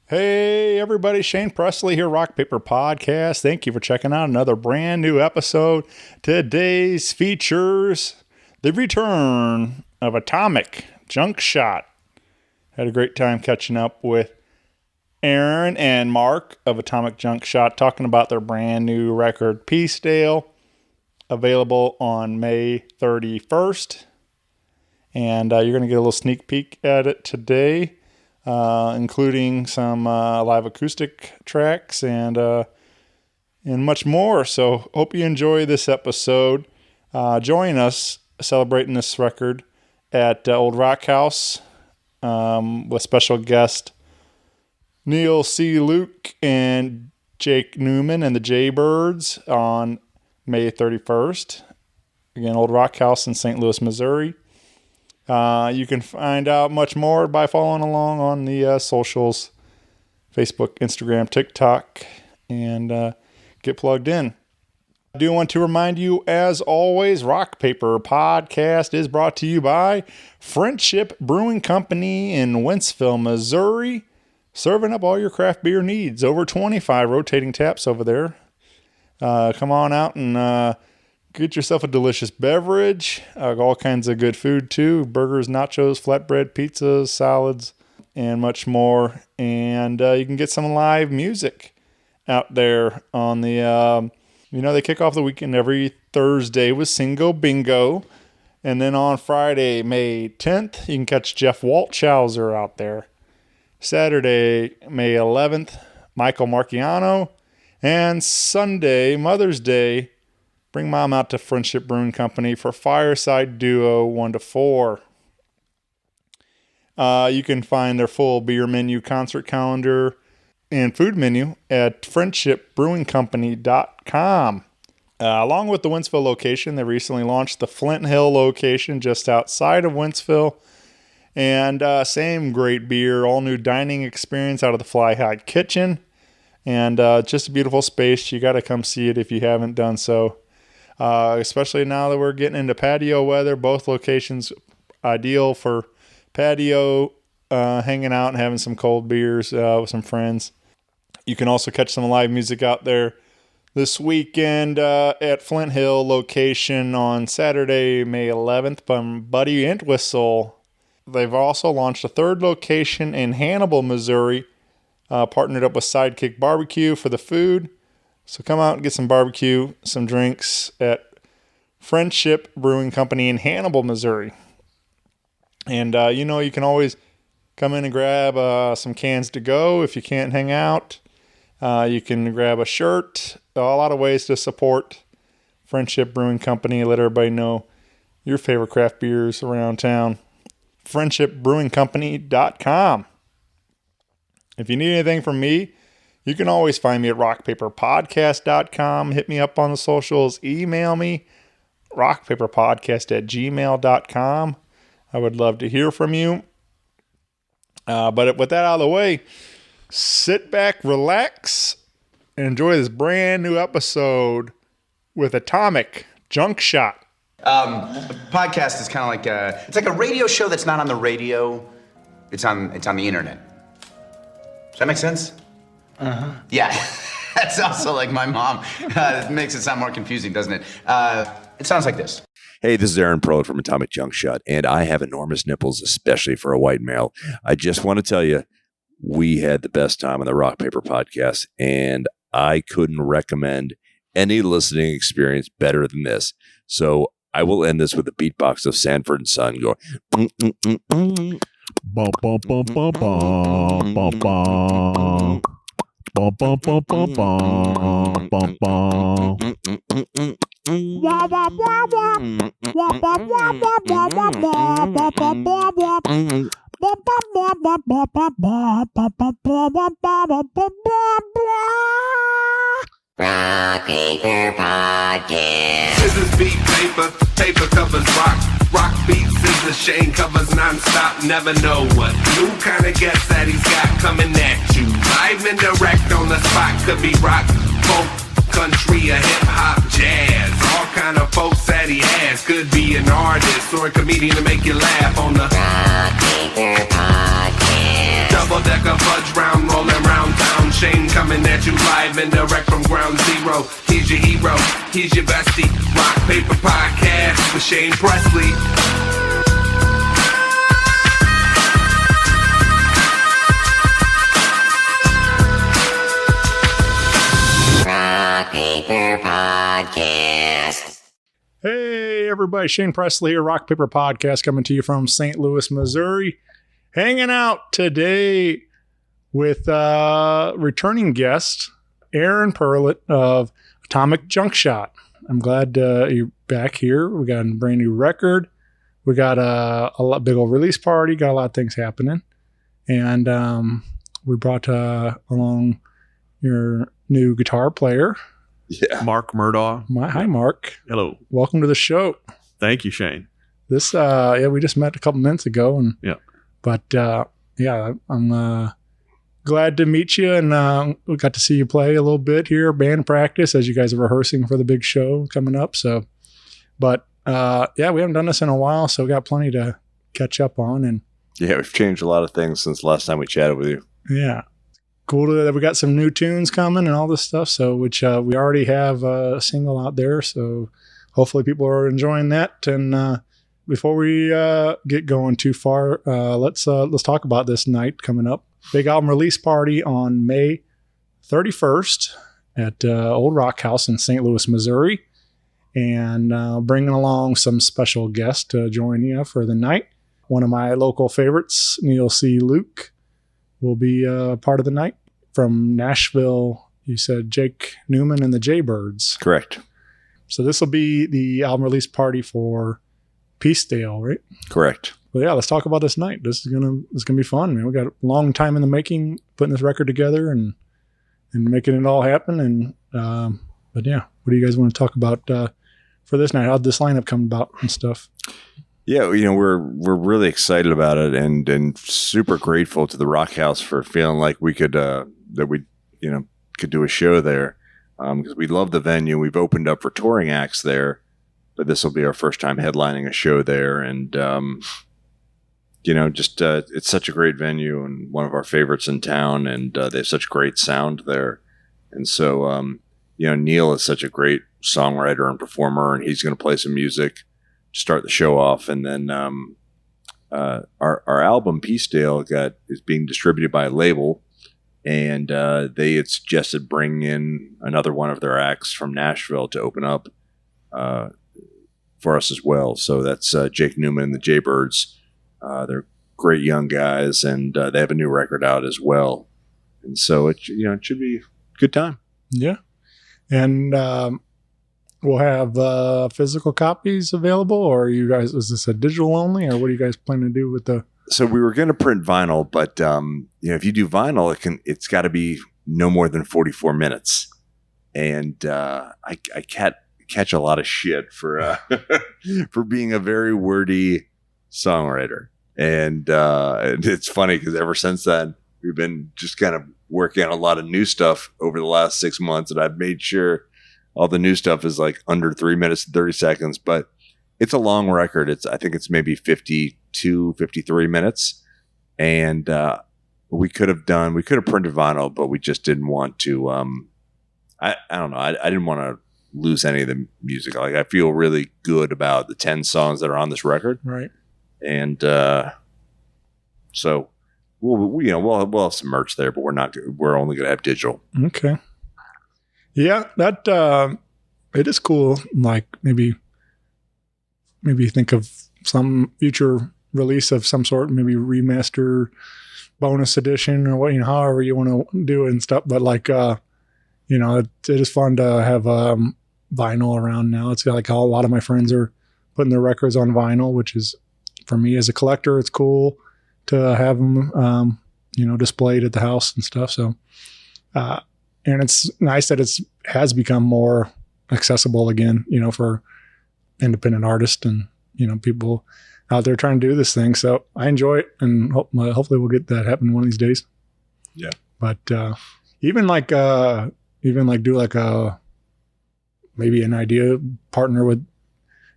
Hey everybody, Shane Presley here, Rock Paper Podcast. Thank you for checking out another brand new episode. Today's features the return of Atomic Junkshot. Had a great time catching up with Aaron and Mark of Atomic Junkshot, talking about their brand new record, PEACEDALE, available on May 31st. And you're going to get a little sneak peek at it today. Including some live acoustic tracks and much more. So hope you enjoy this episode. Join us celebrating this record at Old Rock House with special guest Neil C. Luke and Jake Neuman and the Jaybirds on May 31st. Again, Old Rock House in St. Louis, Missouri. You can find out much more by following along on the socials, Facebook, Instagram, TikTok, and get plugged in. I do want to remind you, as always, Rock Paper Podcast is brought to you by Friendship Brewing Company in Wentzville, Missouri, serving up all your craft beer needs. Over 25 rotating taps over there. Come on out and get yourself a delicious beverage, all kinds of good food too, burgers, nachos, flatbread, pizzas, salads, and much more. And you can get some live music out there on the, they kick off the weekend every Thursday with Single Bingo. And then on Friday, May 10th, you can catch Jeff Waltshauser out there. Saturday, May 11th, Michael Marciano. And Sunday, Mother's Day, bring Mom out to Friendship Brewing Company for Fireside Duo 1 to 4. You can find their full beer menu, concert calendar, and food menu at friendshipbrewingcompany.com. Along with the Wentzville location, they recently launched the Flint Hill location just outside of Wentzville. And same great beer, all new dining experience out of the Fly High Kitchen. And just a beautiful space. You got to come see it if you haven't done so. Especially now that we're getting into patio weather. Both locations ideal for patio, hanging out and having some cold beers with some friends. You can also catch some live music out there this weekend at Flint Hill location on Saturday, May 11th from Buddy Entwistle. They've also launched a third location in Hannibal, Missouri, partnered up with Sidekick Barbecue for the food. So come out and get some barbecue, some drinks at Friendship Brewing Company in Hannibal, Missouri. And, you can always come in and grab some cans to go if you can't hang out. You can grab a shirt. A lot of ways to support Friendship Brewing Company. Let everybody know your favorite craft beers around town. FriendshipBrewingCompany.com. If you need anything from me, you can always find me at rockpaperpodcast.com. Hit me up on the socials. Email me, rockpaperpodcast@gmail.com. I would love to hear from you. But with that out of the way, sit back, relax, and enjoy this brand new episode with Atomic Junkshot. A podcast is kind of like it's like a radio show that's not on the radio. It's on the internet. Does that make sense? Uh-huh. Yeah, that's also like my mom. It makes it sound more confusing, doesn't it? It sounds like this. Hey, this is Aaron Perlin from Atomic Junkshot, and I have enormous nipples, especially for a white male. I just want to tell you, we had the best time on the Rock Paper Podcast, and I couldn't recommend any listening experience better than this. So I will end this with a beatbox of Sanford and Son going. Bum, bum, bum, bum, bum, bum, bum. Bum, bum, bum, bum, bum, bum, bum. Rock Paper Podcast. Scissors beat paper, paper covers rock. Rock beats scissors, Shane covers non-stop. Never know what new kind of guest that he's got coming at you. Live and direct on the spot. Could be rock, folk, country, or hip-hop, jazz. All kind of folks that he has. Could be an artist or a comedian to make you laugh on the Rock Paper Podcast. double-decker fudge round, rolling you live and direct from ground zero. He's your hero, he's your bestie. Rock Paper Podcast with Shane Presley. Rock Paper Podcast. Hey, everybody. Shane Presley here, Rock Paper Podcast, coming to you from St. Louis, Missouri. Hanging out today with returning guest, Aaon of Atomic Junkshot. I'm glad you're back here. We got a brand new record. We got a big old release party. Got a lot of things happening. And we brought along your new guitar player, Mark Murdaugh. Hi, Mark. Hello. Welcome to the show. Thank you, Shane. This, we just met a couple minutes ago, and I'm glad to meet you, and we got to see you play a little bit here, band practice, as you guys are rehearsing for the big show coming up. So, but we haven't done this in a while, so we got plenty to catch up on, and we've changed a lot of things since the last time we chatted with you. Yeah, cool that we got some new tunes coming and all this stuff. So, which we already have a single out there, so hopefully people are enjoying that. And before we get going too far, let's talk about this night coming up. Big album release party on May 31st at Old Rock House in St. Louis, Missouri, and bringing along some special guests to join you for the night. One of my local favorites, Neil C. Luke, will be part of the night. From Nashville, you said Jake Neuman and the Jaybirds. Correct. So this will be the album release party for PEACEDALE, right? Correct. Well, let's talk about this night. This is gonna be fun, man. We got a long time in the making, putting this record together and making it all happen. And what do you guys want to talk about for this night? How'd this lineup come about and stuff? Yeah, we're really excited about it and super grateful to the Rock House for feeling like we could could do a show there, because we love the venue. We've opened up for touring acts there, but this will be our first time headlining a show there, and it's such a great venue and one of our favorites in town, and they have such great sound there. And so, Neil is such a great songwriter and performer, and he's going to play some music to start the show off. And then our album PEACEDALE is being distributed by a label, and they had suggested bringing in another one of their acts from Nashville to open up for us as well. So that's Jake Neuman and the Jaybirds. They're great young guys, and they have a new record out as well. And so it should be a good time. Yeah. And we'll have physical copies available, or is this a digital only, or what are you guys planning to do with the? So we were going to print vinyl, but if you do vinyl, it's got to be no more than 44 minutes. And I catch a lot of shit for for being a very wordy songwriter, and it's funny because ever since then we've been just kind of working on a lot of new stuff over the last 6 months, and I've made sure all the new stuff is like under 3 minutes and 30 seconds, but it's a long record. I think it's maybe 52, 53 minutes, and we could have printed vinyl, but we just didn't want to. I don't know. I didn't want to lose any of the music. Like, I feel really good about the 10 songs that are on this record. Right. And so we'll have some merch there, but we're only going to have digital. Okay. Yeah, that it is cool. Like maybe think of some future release of some sort, maybe remaster, bonus edition, or what, however you want to do it and stuff. But like it is fun to have vinyl around now. It's like a lot of my friends are putting their records on vinyl, which is, for me as a collector, it's cool to have them, displayed at the house and stuff. So, and it's nice that has become more accessible again, for independent artists and, people out there trying to do this thing. So I enjoy it, and hopefully we'll get that happen one of these days. Yeah. But even do like a maybe an idea partner with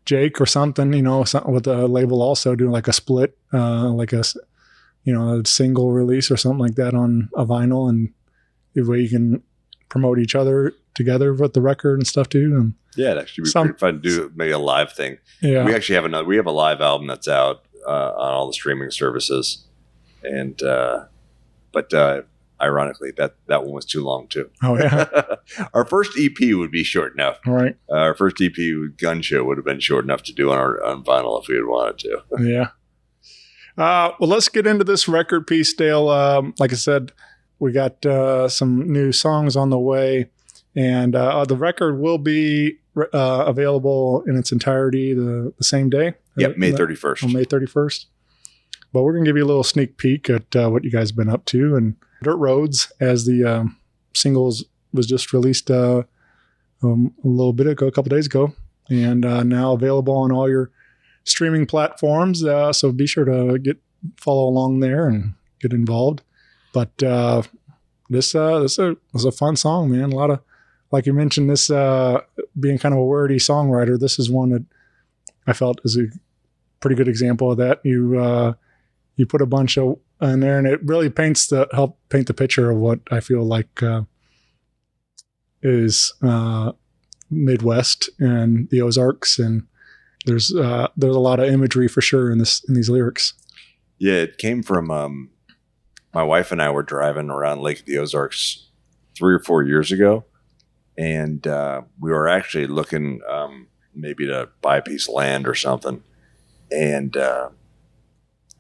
Jake or something, with the label also doing like a split, like a single release or something like that on a vinyl, and the way you can promote each other together with the record and stuff too. And yeah, it'd actually be pretty fun to do maybe a live thing. Yeah. We actually have a live album that's out on all the streaming services. And, ironically, that one was too long too. Oh yeah. Our first EP would be short enough. Right. Our first EP, Gun Show, would have been short enough to do on vinyl if we had wanted to. Yeah. Well, let's get into this record, PEACEDALE. Like I said, we got some new songs on the way, and the record will be available in its entirety the same day. Yep, May 31st. On May 31st. But we're going to give you a little sneak peek at what you guys have been up to. And Dirt Roads, as the singles, was just released a couple days ago, and now available on all your streaming platforms. So be sure to follow along there and get involved. But this was a fun song, man. A lot of, like you mentioned, this being kind of a wordy songwriter. This is one that I felt is a pretty good example of that. You put a bunch of in there, and it really help paint the picture of what I feel like is Midwest and the Ozarks, and there's a lot of imagery for sure in these lyrics. Yeah, it came from my wife and I were driving around Lake of the Ozarks 3 or 4 years ago, and we were actually looking maybe to buy a piece of land or something, and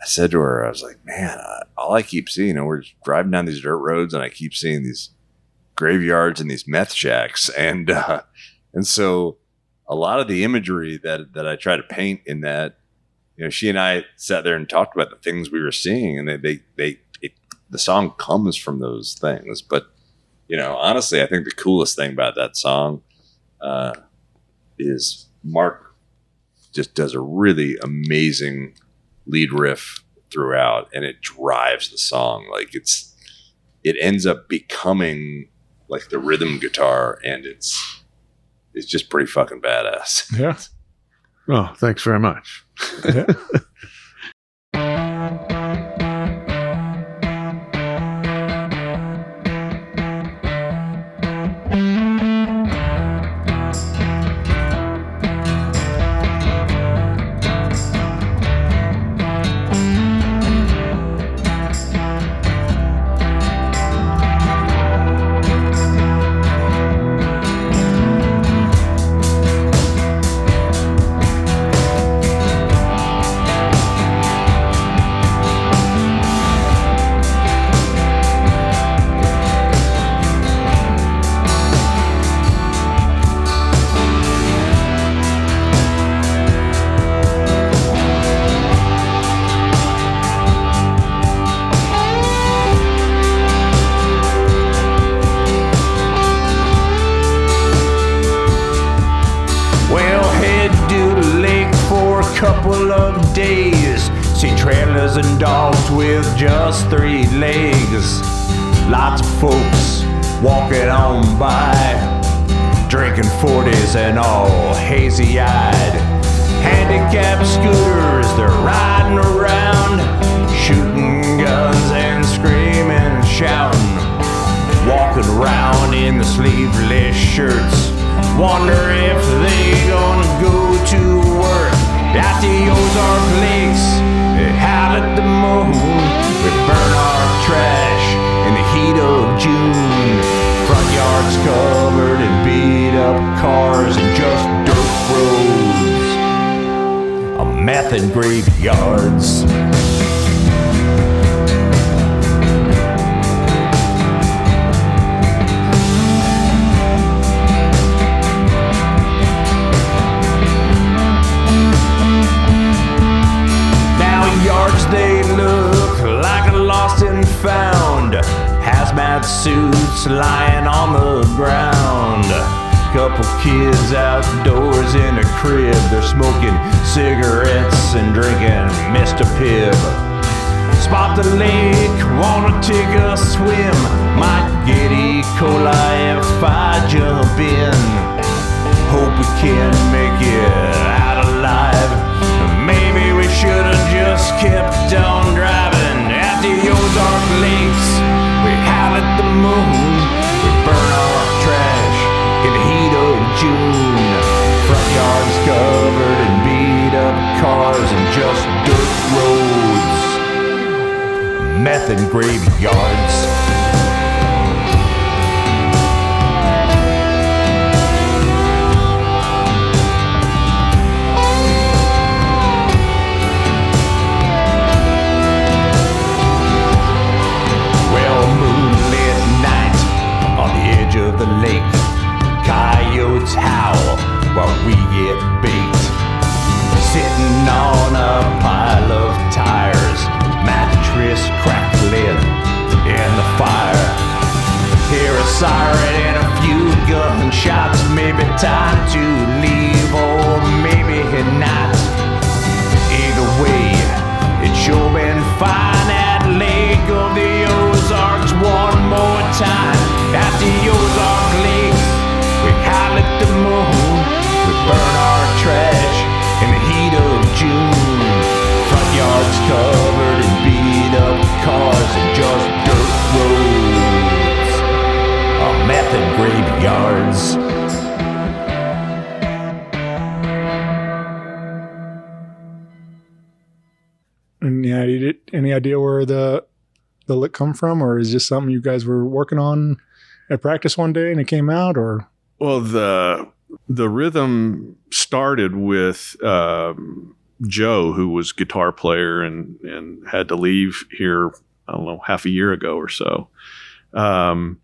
I said to her, I was like, man, all I keep seeing, we're just driving down these dirt roads, and I keep seeing these graveyards and these meth shacks. And so a lot of the imagery that I try to paint in that, she and I sat there and talked about the things we were seeing, and the song comes from those things. But, honestly, I think the coolest thing about that song is Mark just does a really amazing lead riff throughout, and it drives the song. Like it ends up becoming like the rhythm guitar, and it's just pretty fucking badass. Yeah. Oh, thanks very much. Yeah. Couple of days, see trailers and dogs with just 3 legs. Lots of folks walking on by, drinking 40s and all hazy-eyed. Handicapped scooters, they're riding around, shooting guns and screaming and shouting, walking around in the sleeveless shirts. Wonder if they gonna go to work. At the Ozark Lakes, we howl at the moon. We burn our trash in the heat of June. Front yards covered in beat up cars and just dirt roads, a meth and graveyards. They look like a lost and found, hazmat suits lying on the ground. Couple kids outdoors in a crib, they're smoking cigarettes and drinking Mr. Pibb. Spot the lake, wanna take a swim, might get E. coli if I jump in. Hope we can make it out alive. Maybe we should have just kept on driving. At the Ozark Lakes, we howl at the moon, we burn our meth and graveyards. Of the lake, coyotes howl while we get baked. Sitting on a pile of tires, mattress crackling in the fire. Hear a siren and a few gunshots. Maybe time to leave, or maybe not. Either way, it's sure been fine at Lake of the Ozarks one more time. At the Ozark Lakes, we howl at the moon. We burn our trash in the heat of June. Front yards covered in beat up cars and just dirt roads. Meth and graveyards. Any idea where the lick come from, or is it just something you guys were working on at practice one day and it came out? Or Well, the rhythm started with Joe, who was guitar player and had to leave here, I don't know, half a year ago or so. And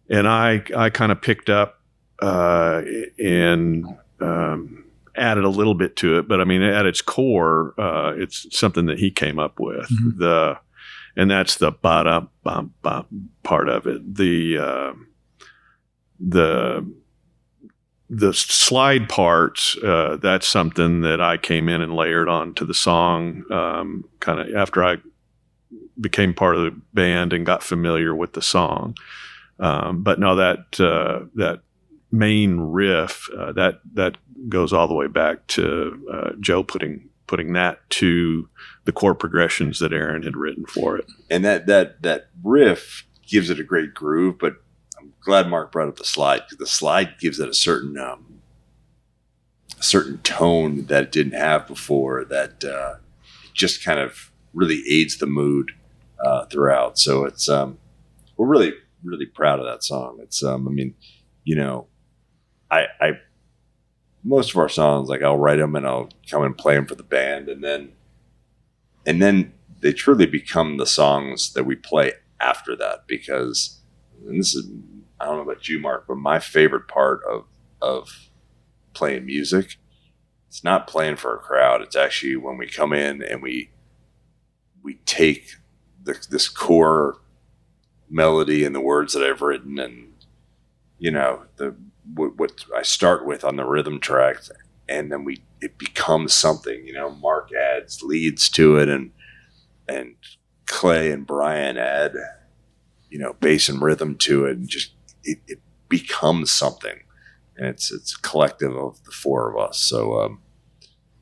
I kind of picked up and added a little bit to it, but I mean, at its core, it's something that he came up with. Mm-hmm. And that's the ba-da-bum-bum part of it. The slide parts, that's something that I came in and layered onto the song kind of after I became part of the band and got familiar with the song. But no, that main riff, that goes all the way back to Joe putting that to the chord progressions that Aaon had written for it. And that riff gives it a great groove, but I'm glad Mark brought up the slide, because the slide gives it a certain tone that it didn't have before, that just kind of really aids the mood throughout. So it's we're really, really proud of that song. It's I mean, you know, I most of our songs, like, I'll write them and I'll come and play them for the band, and then they truly become the songs that we play after that. Because, and this is, I don't know about you, Mark, but my favorite part of playing music, it's not playing for a crowd. It's actually when we come in and we take this core melody and the words that I've written, and, you know, what I start with on the rhythm track, and then it becomes something. You know, Mark adds leads to it, and Clay and Brian add, you know, bass and rhythm to it, and just it becomes something. And it's a collective of the four of us. So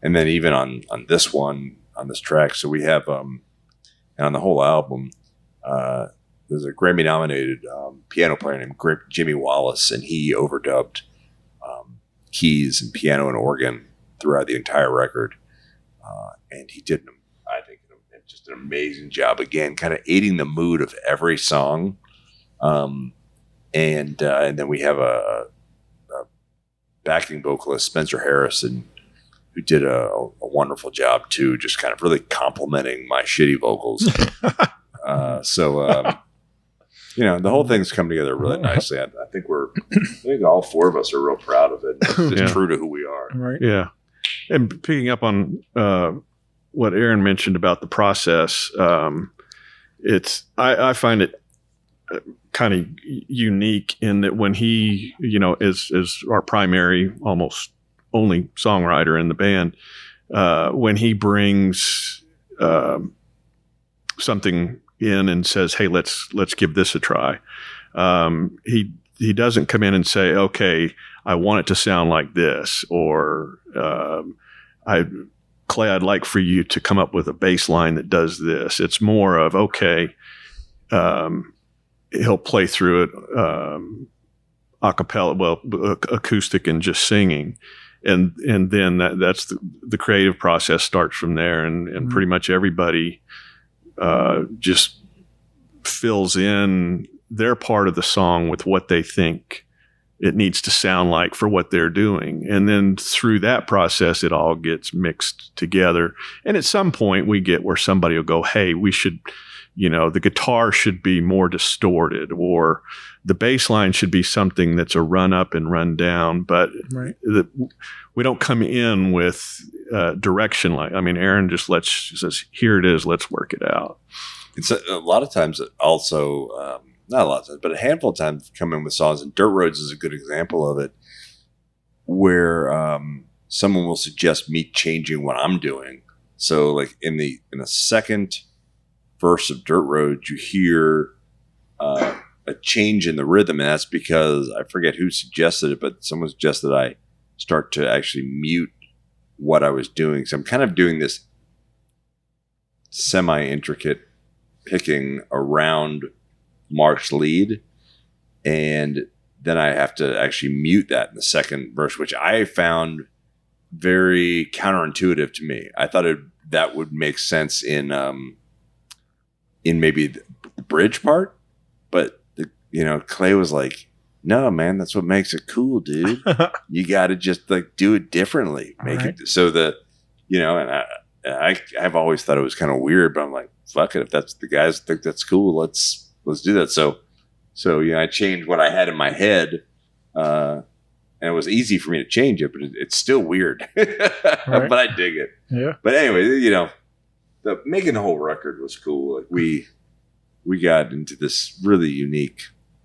and then even on this one, on this track, so we have and on the whole album, there's a Grammy-nominated piano player named Jimmy Wallace, and he overdubbed keys and piano and organ throughout the entire record. And he did, I think, just an amazing job, again, kind of aiding the mood of every song. And then we have a backing vocalist, Spencer Harrison, who did a wonderful job too, just kind of really complimenting my shitty vocals. You know, the whole thing's come together really nicely. I think all four of us are real proud of it. It's true to who we are. right? Yeah. And picking up on what Aaon mentioned about the process, I find it kind of unique in that when he, you know, is our primary, almost only songwriter in the band, when he brings something in and says, "Hey, let's give this a try." He doesn't come in and say, "Okay, I want it to sound like this," or Clay, I'd like for you to come up with a bass line that does this. It's more of, okay, he'll play through it a cappella, well, acoustic and just singing. And then that's the creative process starts from there. And pretty much everybody just fills in their part of the song with what they think it needs to sound like for what they're doing. And then through that process, it all gets mixed together. And at some point we get where somebody will go, hey, we should, the guitar should be more distorted, or the bass line should be something that's a run up and run down. But we don't come in with direction. Aaron just says, here it is, let's work it out. It's a lot of times also, not a lot of times, but a handful of times come in with songs, and Dirt Roads is a good example of it, where someone will suggest me changing what I'm doing. So like in the second verse of Dirt Roads, you hear a change in the rhythm, and that's because I forget who suggested it, but someone suggested I start to actually mute what I was doing. So I'm kind of doing this semi-intricate picking around Mark's lead, and then I have to actually mute that in the second verse, which I found very counterintuitive to me. I thought that would make sense in maybe the bridge part, but Clay was like, no, man, that's what makes it cool, dude. You got to just like do it differently. Make it so that, and I've always thought it was kind of weird, but I'm like, fuck it. If that's the guys think that's cool, let's do that. So I changed what I had in my head, and it was easy for me to change it, but it's still weird. But I dig it. Yeah. But anyway, making the whole record was cool. Like we got into this really unique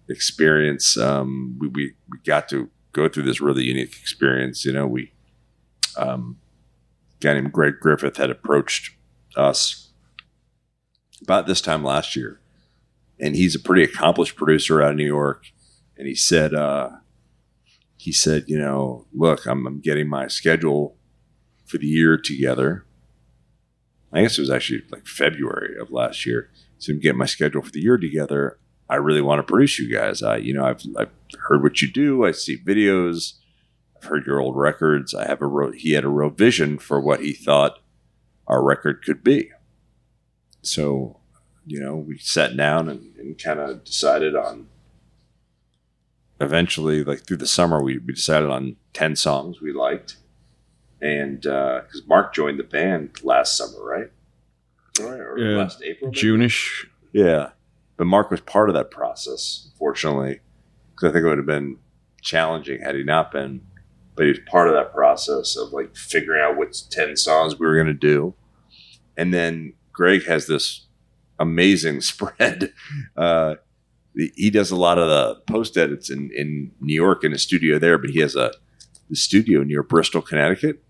experience. We got to go through this really unique experience. We a guy named Greg Griffith had approached us about this time last year, and he's a pretty accomplished producer out of New York. And he said, look, I'm getting my schedule for the year together. I guess it was actually like February of last year. So I'm getting my schedule for the year together. I really want to produce you guys. I've heard what you do. I see videos. I've heard your old records. He had a real vision for what he thought our record could be. So, we sat down and kind of decided on, eventually, like through the summer, we decided on 10 songs we liked. And because Mark joined the band last summer, right? Or last April? Maybe? June-ish. Yeah. But Mark was part of that process, unfortunately, because I think it would have been challenging had he not been. But he was part of that process of like figuring out which 10 songs we were going to do. And then Greg has this amazing spread. He does a lot of the post edits in New York in a studio there, but he has the studio near Bristol, Connecticut.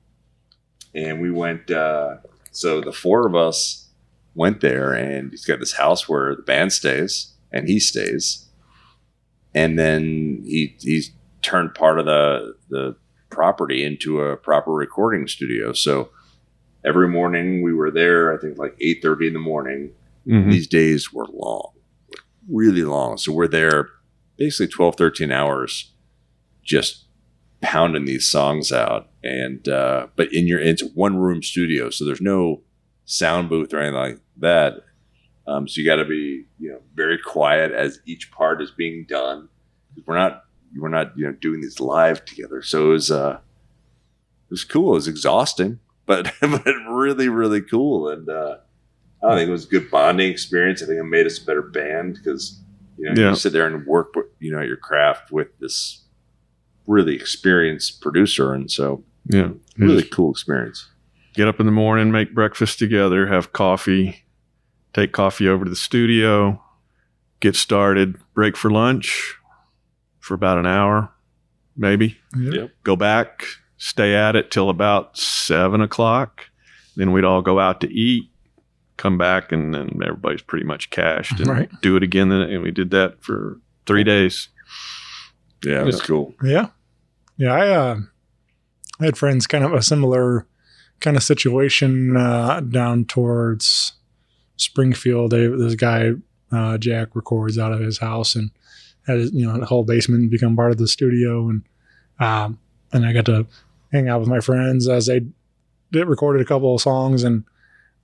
And we went, so the four of us went there, and he's got this house where the band stays and he stays. And then he's turned part of the property into a proper recording studio. So every morning we were there, I think like 8:30 in the morning. Mm-hmm. These days were long, really long. So we're there basically 12, 13 hours just pounding these songs out. And but it's a one room studio, so there's no sound booth or anything like that. So you got to be very quiet as each part is being done. We're not doing these live together. So it was cool. It was exhausting, but really, really cool. And I think it was a good bonding experience. I think it made us a better band because you sit there and work at your craft with this really experienced producer, and so really cool experience. Get up in the morning, make breakfast together, have coffee, take coffee over to the studio, get started, break for lunch for about an hour, maybe. Yep. Go back, stay at it till about 7:00. Then we'd all go out to eat, come back, and then everybody's pretty much cashed and do it again. And we did that for 3 days. Yeah, it was cool. Yeah. Yeah. I had friends kind of a similar kind of situation down towards Springfield. This guy, Jack, records out of his house and had his, the whole basement become part of the studio. And I got to hang out with my friends as they recorded a couple of songs. And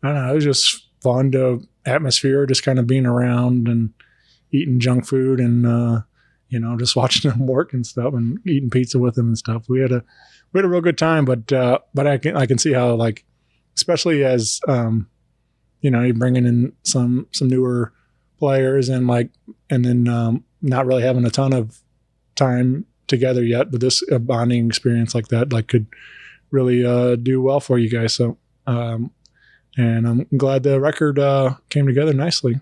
I don't know, it was just fun to atmosphere, just kind of being around and eating junk food and just watching them work and stuff and eating pizza with them and stuff. We had a real good time, but I can see how, like, especially as you're bringing in some newer players and then not really having a ton of time together yet, but this bonding experience like that could really do well for you guys. So and I'm glad the record came together nicely.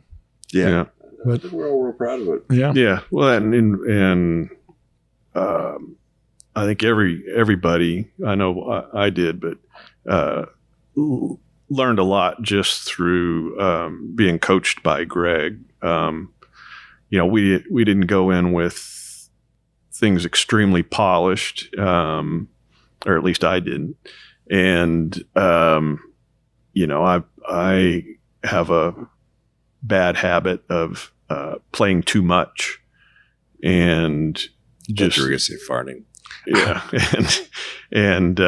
Yeah. But We're all real proud of it. yeah. Yeah. Well, and I think everybody, I know I did, but learned a lot just through being coached by Greg. We didn't go in with things extremely polished, or at least I didn't. And I have a bad habit of playing too much and just you're gonna say farting. Yeah. and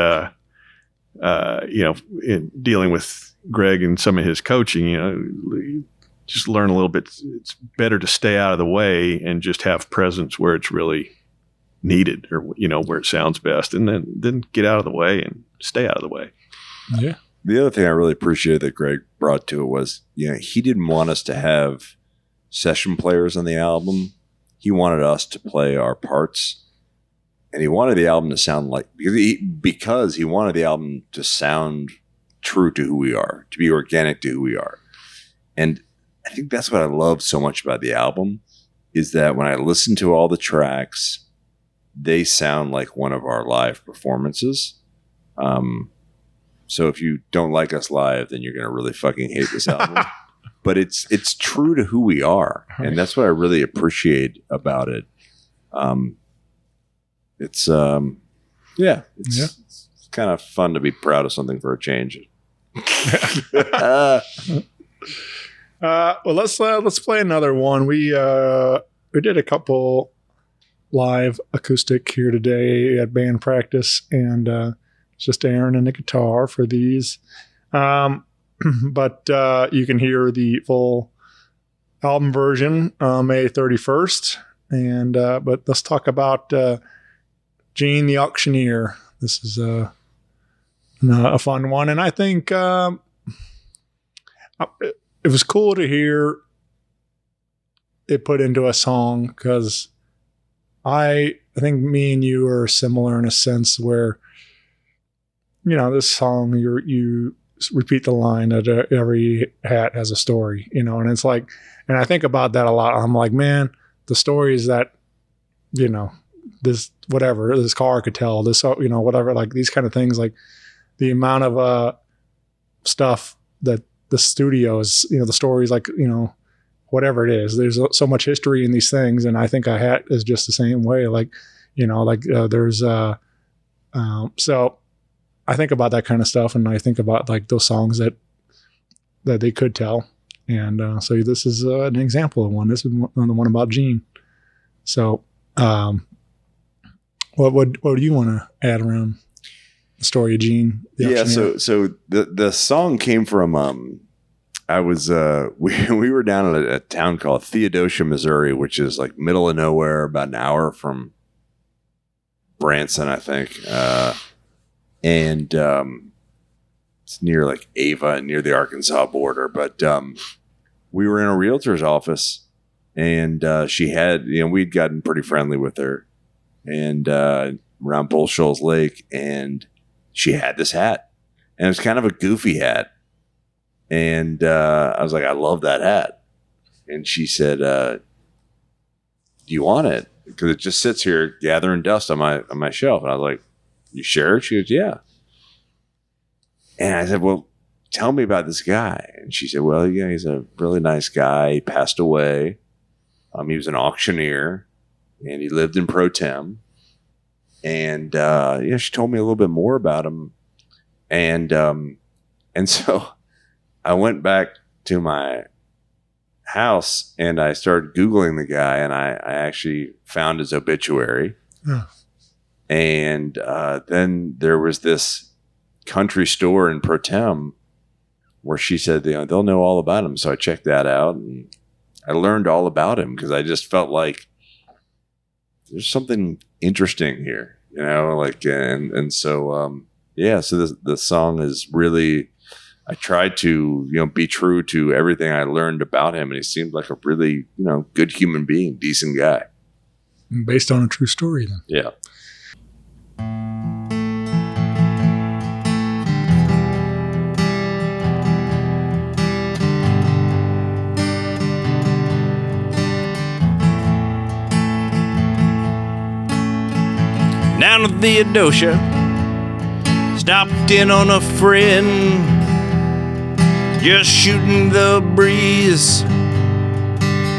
in dealing with Greg and some of his coaching, just learn a little bit. It's better to stay out of the way and just have presence where it's really needed, or where it sounds best, and then get out of the way and stay out of the way. Yeah. The other thing I really appreciated that Greg brought to it was, he didn't want us to have session players on the album. He wanted us to play our parts, and he wanted the album to sound like, because he wanted the album to sound true to who we are, to be organic to who we are. And I think that's what I love so much about the album, is that when I listen to all the tracks, they sound like one of our live performances. So if you don't like us live, then you're going to really fucking hate this album. But it's true to who we are, and that's what I really appreciate about it. It's kind of fun to be proud of something for a change. Well, let's play another one. We did a couple live acoustic here today at band practice, and just Aaron and the guitar for these. But you can hear the full album version May 31st. And but let's talk about Gene the Auctioneer. This is a fun one, and I think it was cool to hear it put into a song, because I think me and you are similar in a sense where, this song, you repeat the line that every hat has a story, and it's like, and I think about that a lot. I'm like, man, the stories that, this car could tell, this, whatever, like these kind of things, like the amount of stuff that the studios, the stories, like, whatever it is, there's so much history in these things. And I think a hat is just the same way. Like, there's, so I think about that kind of stuff, and I think about like those songs that they could tell. And so this is an example of one. This is the one about Gene. So what do you want to add around the story of Gene? Yeah, so the song came from I was we were down at a town called Theodosia, Missouri, which is like middle of nowhere, about an hour from Branson, I think. And it's near like Ava, near the Arkansas border. But we were in a realtor's office, and she had, we'd gotten pretty friendly with her, and around Bull Shoals Lake, and she had this hat, and it was kind of a goofy hat. And I was like, I love that hat. And she said, do you want it? Because it just sits here gathering dust on my shelf. And I was like, you sure? She goes, yeah. And I said, well, tell me about this guy. And she said, well, yeah, he's a really nice guy. He passed away. He was an auctioneer, and he lived in Pro Tem. And she told me a little bit more about him. And so I went back to my house, and I started Googling the guy, and I actually found his obituary. Oh. And then there was this country store in Pro Tem where she said, they'll know all about him. So I checked that out, and I learned all about him because I just felt like there's something interesting here, and so, so the song is really, I tried to, be true to everything I learned about him. And he seemed like a really, good human being, decent guy. Based on a true story, then. Yeah. Down to Theodosia, stopped in on a friend, just shooting the breeze,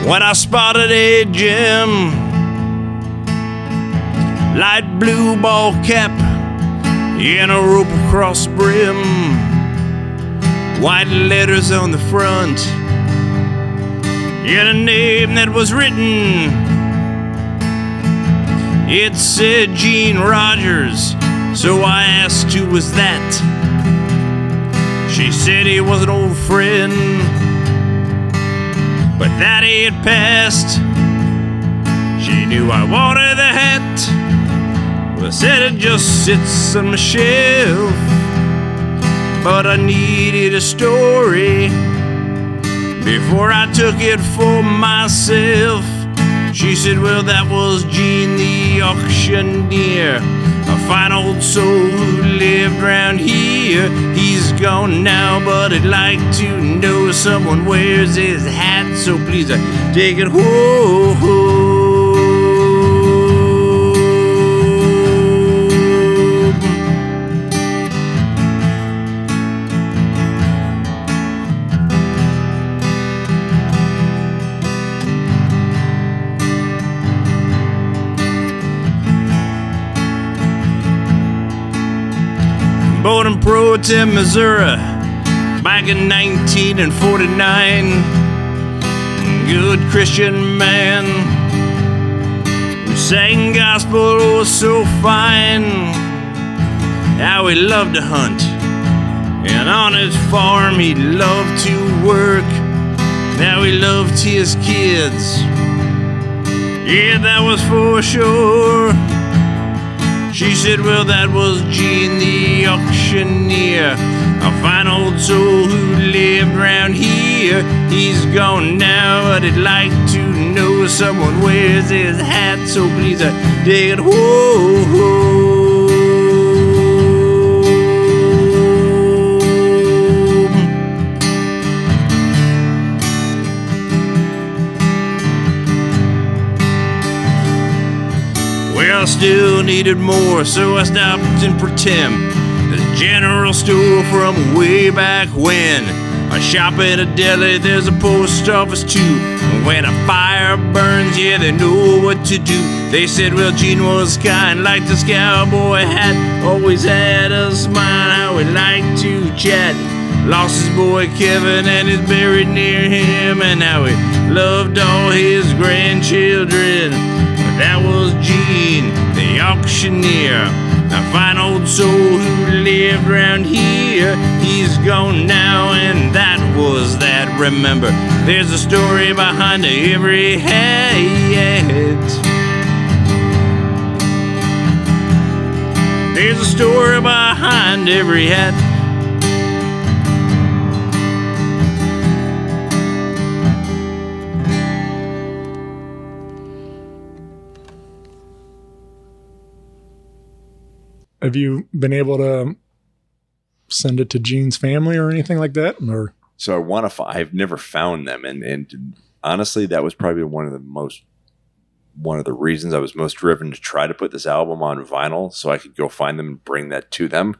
when I spotted a gem, light blue ball cap, and a rope across the brim, white letters on the front, and a name that was written. It said Gene Rogers, so I asked who was that. She said he was an old friend, but that he had passed. She knew I wanted the hat, well, said it just sits on my shelf, but I needed a story before I took it for myself. She said, well, that was Gene the auctioneer, a fine old soul who lived round here. He's gone now, but I'd like to know someone wears his hat, so please take it home. Born in Protem, Missouri, back in 1949. Good Christian man who sang gospel oh so fine. How he loved to hunt, and on his farm he loved to work. How he loved his kids, yeah, that was for sure. She said, well, that was Gene the auctioneer, a fine old soul who lived round here. He's gone now, but I'd like to know someone wears his hat, so please take it home. I still needed more, so I stopped in Protem, the general store from way back when. I shop at a deli, there's a post office too. When a fire burns, yeah, they know what to do. They said, well, Gene was kind, like this cowboy hat, always had a smile, how he liked to chat. Lost his boy Kevin and is buried near him, and how he loved all his grandchildren. That was Gene, the auctioneer, a fine old soul who lived round here. He's gone now, and that was that. Remember, there's a story behind every hat. There's a story behind every hat. Have you been able to send it to Gene's family or anything like that? Or So I want to. I've never found them, and honestly, that was probably one of the reasons I was most driven to try to put this album on vinyl, so I could go find them and bring that to them.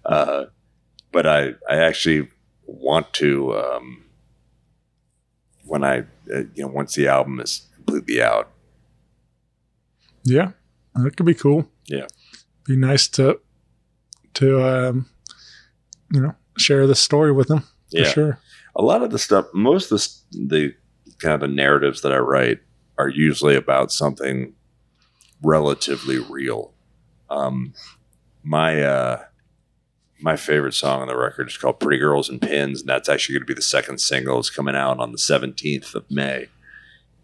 But I actually want to when I once the album is completely out. Yeah, that could be cool. Yeah. Be nice to share this story with them. For sure. A lot of the stuff, most of the kind of the narratives that I write are usually about something relatively real. My my favorite song on the record. It's called Pretty Girls and Pins, and that's actually going to be the second single. It's coming out on the 17th of May.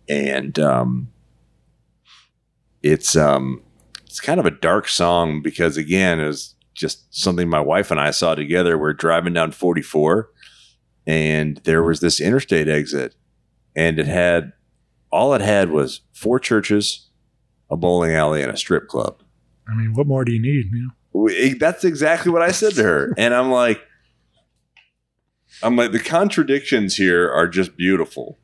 And it's kind of a dark song because, again, it was just something my wife and I saw together. We're driving down 44, and there was this interstate exit, and all it had was 4 churches, a bowling alley, and a strip club. I mean, what more do you need? You know? That's exactly what I said to her. And I'm like, the contradictions here are just beautiful.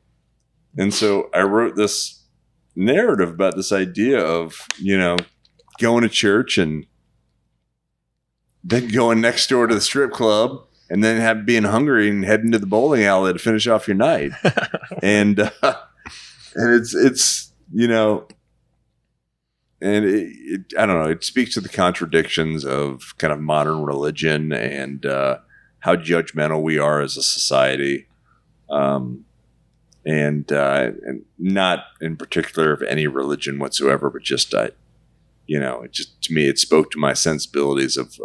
And so I wrote this narrative about this idea of, going to church and then going next door to the strip club and then being hungry and heading to the bowling alley to finish off your night. and it's and I don't know, it speaks to the contradictions of kind of modern religion and how judgmental we are as a society. And not in particular of any religion whatsoever, but just, it just, to me, it spoke to my sensibilities of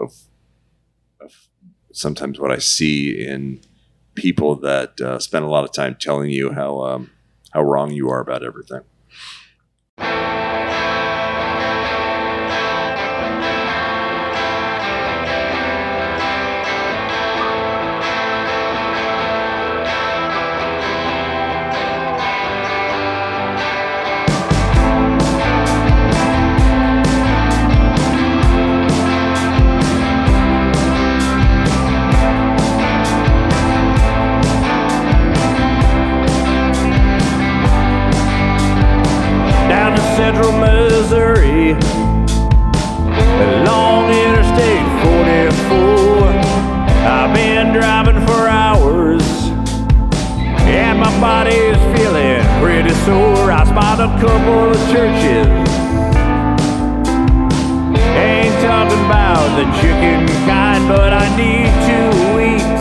sometimes what I see in people that spend a lot of time telling you how wrong you are about everything. Along Interstate 44, I've been driving for hours, and my body is feeling pretty sore. I spot a couple of churches, ain't talking about the chicken kind, but I need to eat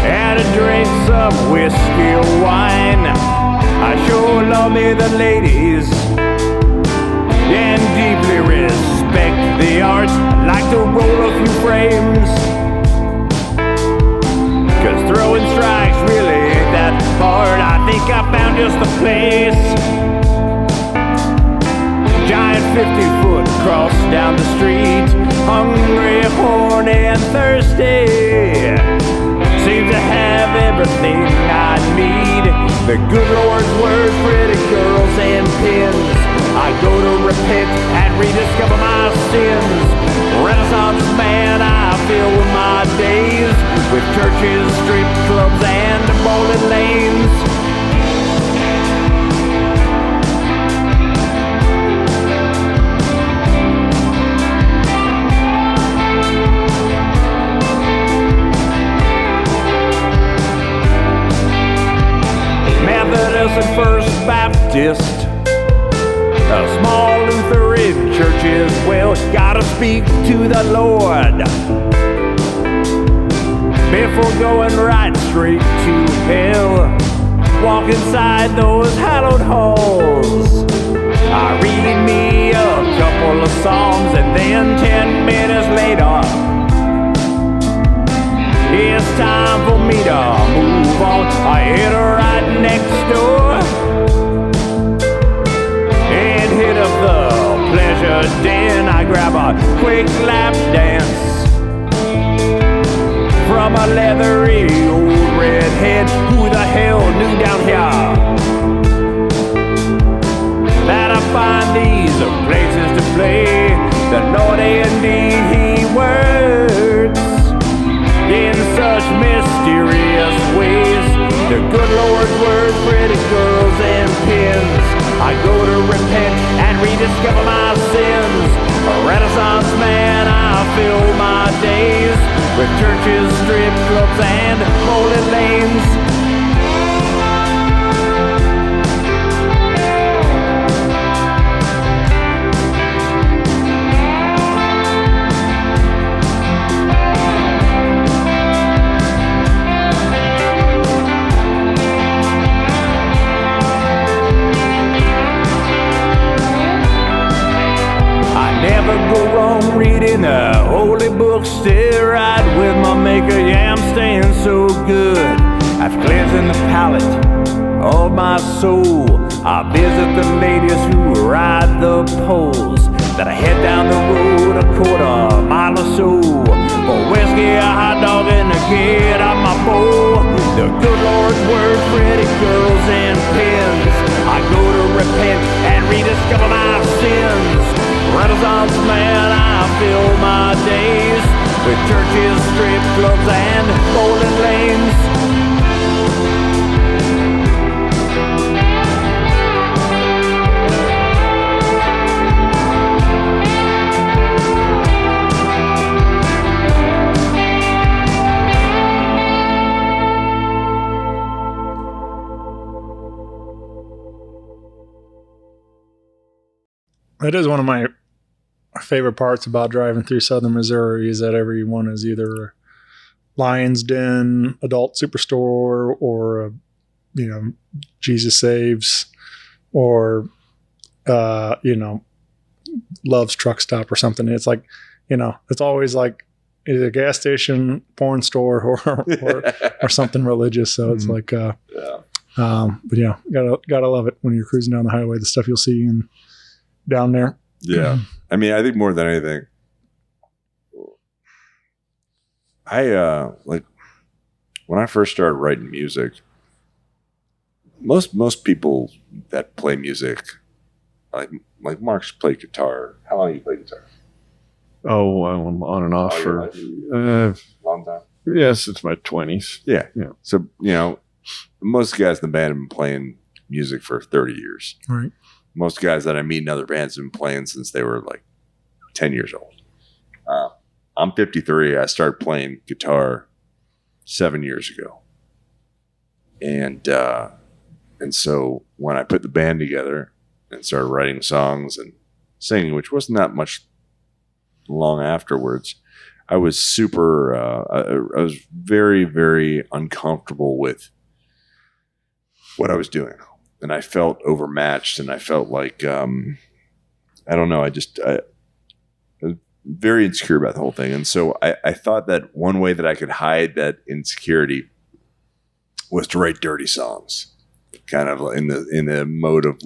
and to drink some whiskey or wine. I sure love me the ladies and deeply respect the arts. I'd like to roll a few frames, 'cause throwing strikes really ain't that hard. I think I found just the place. Giant 50-foot cross down the street, hungry, horny, and thirsty. Seems to have everything I need. The good Lord's word, pretty girls and pins. I go to repent and rediscover my sins. Renaissance man, I fill my days with churches, strip clubs, and bowling lanes. Methodist and First Baptist, a small Lutheran church as well. Gotta speak to the Lord before going right straight to hell. Walk inside those hallowed halls. I read me a couple of psalms, and then 10 minutes later, it's time for me to move on. I hit her right next door and hit up the pleasure den. I grab a quick lap dance from a leathery old redhead. Who the hell knew down here that I find these places to play? The Lord indeed He works in such mysterious ways. The good Lord's word, pretty girls and pins. I go to repent and rediscover my sins. A Renaissance man, I fill my days with churches, strip clubs, and bowling lanes. Never go wrong reading the holy book. Still right with my maker, yeah, I'm staying so good. I've cleansing the palate of my soul. I visit the ladies who ride the poles. Then I head down the road a quarter mile or so for whiskey, a hot dog, and a get out my bowl. The good Lord's word, pretty girls and pins. I go to repent and rediscover my sins. Renaissance man, I fill my days with churches, strip clubs, and bowling lanes. That is one of my favorite parts about driving through southern Missouri is that everyone is either a Lion's Den, Adult Superstore, or Jesus Saves, or Love's Truck Stop or something. It's like, it's always like either a gas station, porn store, or something religious. So it's like, but yeah, gotta love it when you're cruising down the highway. The stuff you'll see and down there. Yeah. I mean, I think more than anything, I like when I first started writing music, most people that play music, like Mark's played guitar. How long have you played guitar? Oh, I'm on and off for long time. Yes, it's my 20s. Yeah. Yeah. So, most guys in the band have been playing music for 30 years. Right. Most guys that I meet in other bands have been playing since they were like 10 years old. I'm 53. I started playing guitar 7 years ago. And so when I put the band together and started writing songs and singing, which wasn't that much long afterwards, I was I was very, very uncomfortable with what I was doing. And I felt overmatched, and I felt like, I don't know, I was very insecure about the whole thing. And so I thought that one way that I could hide that insecurity was to write dirty songs, kind of in the mode of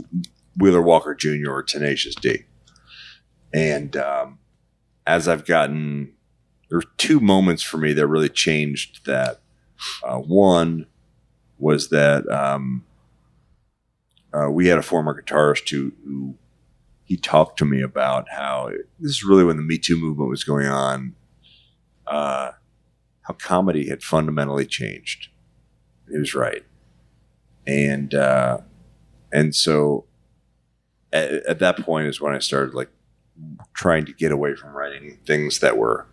Wheeler Walker Jr. or Tenacious D. And as I've gotten, there were two moments for me that really changed that. One was that we had a former guitarist who he talked to me about how this is really when the Me Too movement was going on, how comedy had fundamentally changed. He was right. And so at that point is when I started like trying to get away from writing things that were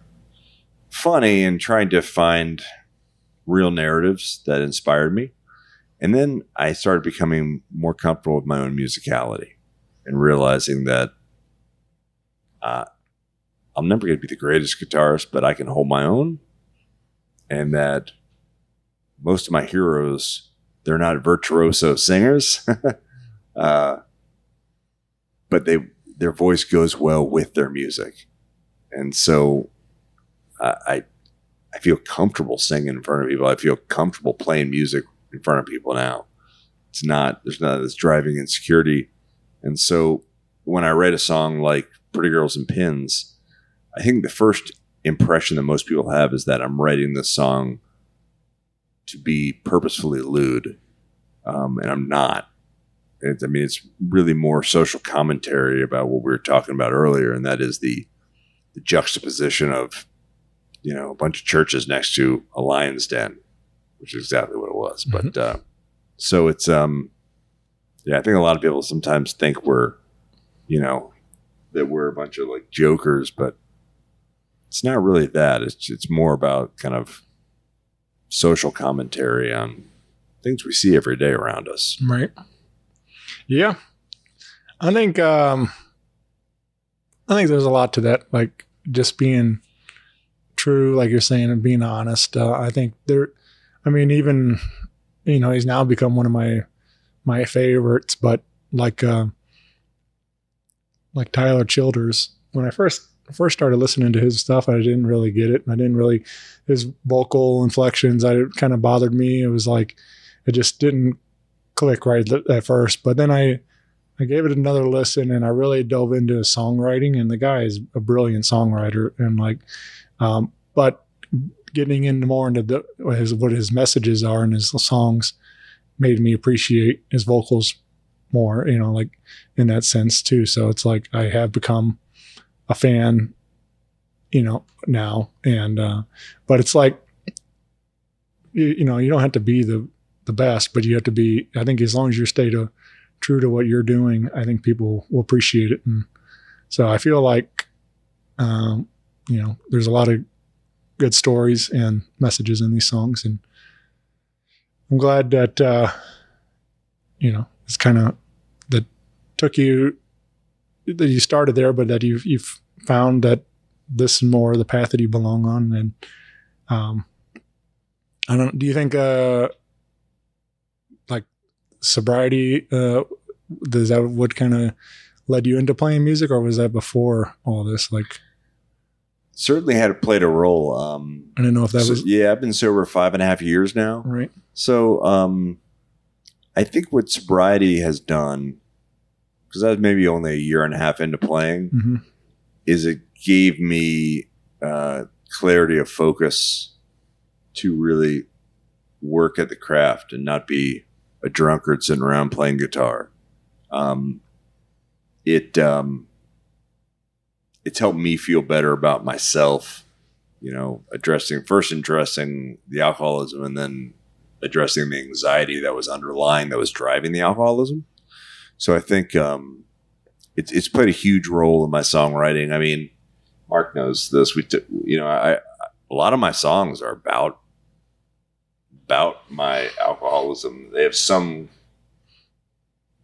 funny and trying to find real narratives that inspired me. And then I started becoming more comfortable with my own musicality and realizing that I'm never going to be the greatest guitarist, but I can hold my own. And that most of my heroes, they're not virtuoso singers, but their voice goes well with their music. And so I feel comfortable singing in front of people. I feel comfortable playing music in front of people now. There's not this driving insecurity. And so when I write a song like Pretty Girls and Pins, I think the first impression that most people have is that I'm writing this song to be purposefully lewd. And I'm not. It's really more social commentary about what we were talking about earlier. And that is the juxtaposition of, a bunch of churches next to a lion's den, which is exactly what it was. Mm-hmm. But so it's, I think a lot of people sometimes think we're, that we're a bunch of like jokers, but it's not really that. It's more about kind of social commentary on things we see every day around us. Right. Yeah. I think there's a lot to that. Like just being true, like you're saying, and being honest. I think even, he's now become one of my favorites, but like Tyler Childers, when I first first started listening to his stuff, I didn't really get it. I didn't really, his vocal inflections, it kind of bothered me. It was like, it just didn't click right at first. But then I gave it another listen, and I really dove into his songwriting, and the guy is a brilliant songwriter. And like, but getting into more into what his messages are and his songs made me appreciate his vocals more, like in that sense too. So it's like I have become a fan, now. And, but it's like, you don't have to be the best, but you have to be, I think as long as you stay true to what you're doing, I think people will appreciate it. And so I feel like, there's a lot of good stories and messages in these songs. And I'm glad that, it's kind of that took you, that you started there, but that you've found that this is more the path that you belong on. And do you think like sobriety, is that what kind of led you into playing music, or was that before all this? Like, certainly had played a role. I don't know if that was. Yeah, I've been sober 5.5 years now. Right. So I think what sobriety has done, because I was maybe only a year and a half into playing, mm-hmm. is it gave me clarity of focus to really work at the craft and not be a drunkard sitting around playing guitar. It's helped me feel better about myself, addressing the alcoholism, and then addressing the anxiety that was driving the alcoholism. So I think it's played a huge role in my songwriting. I mean, Mark knows this. A lot of my songs are about my alcoholism. They have some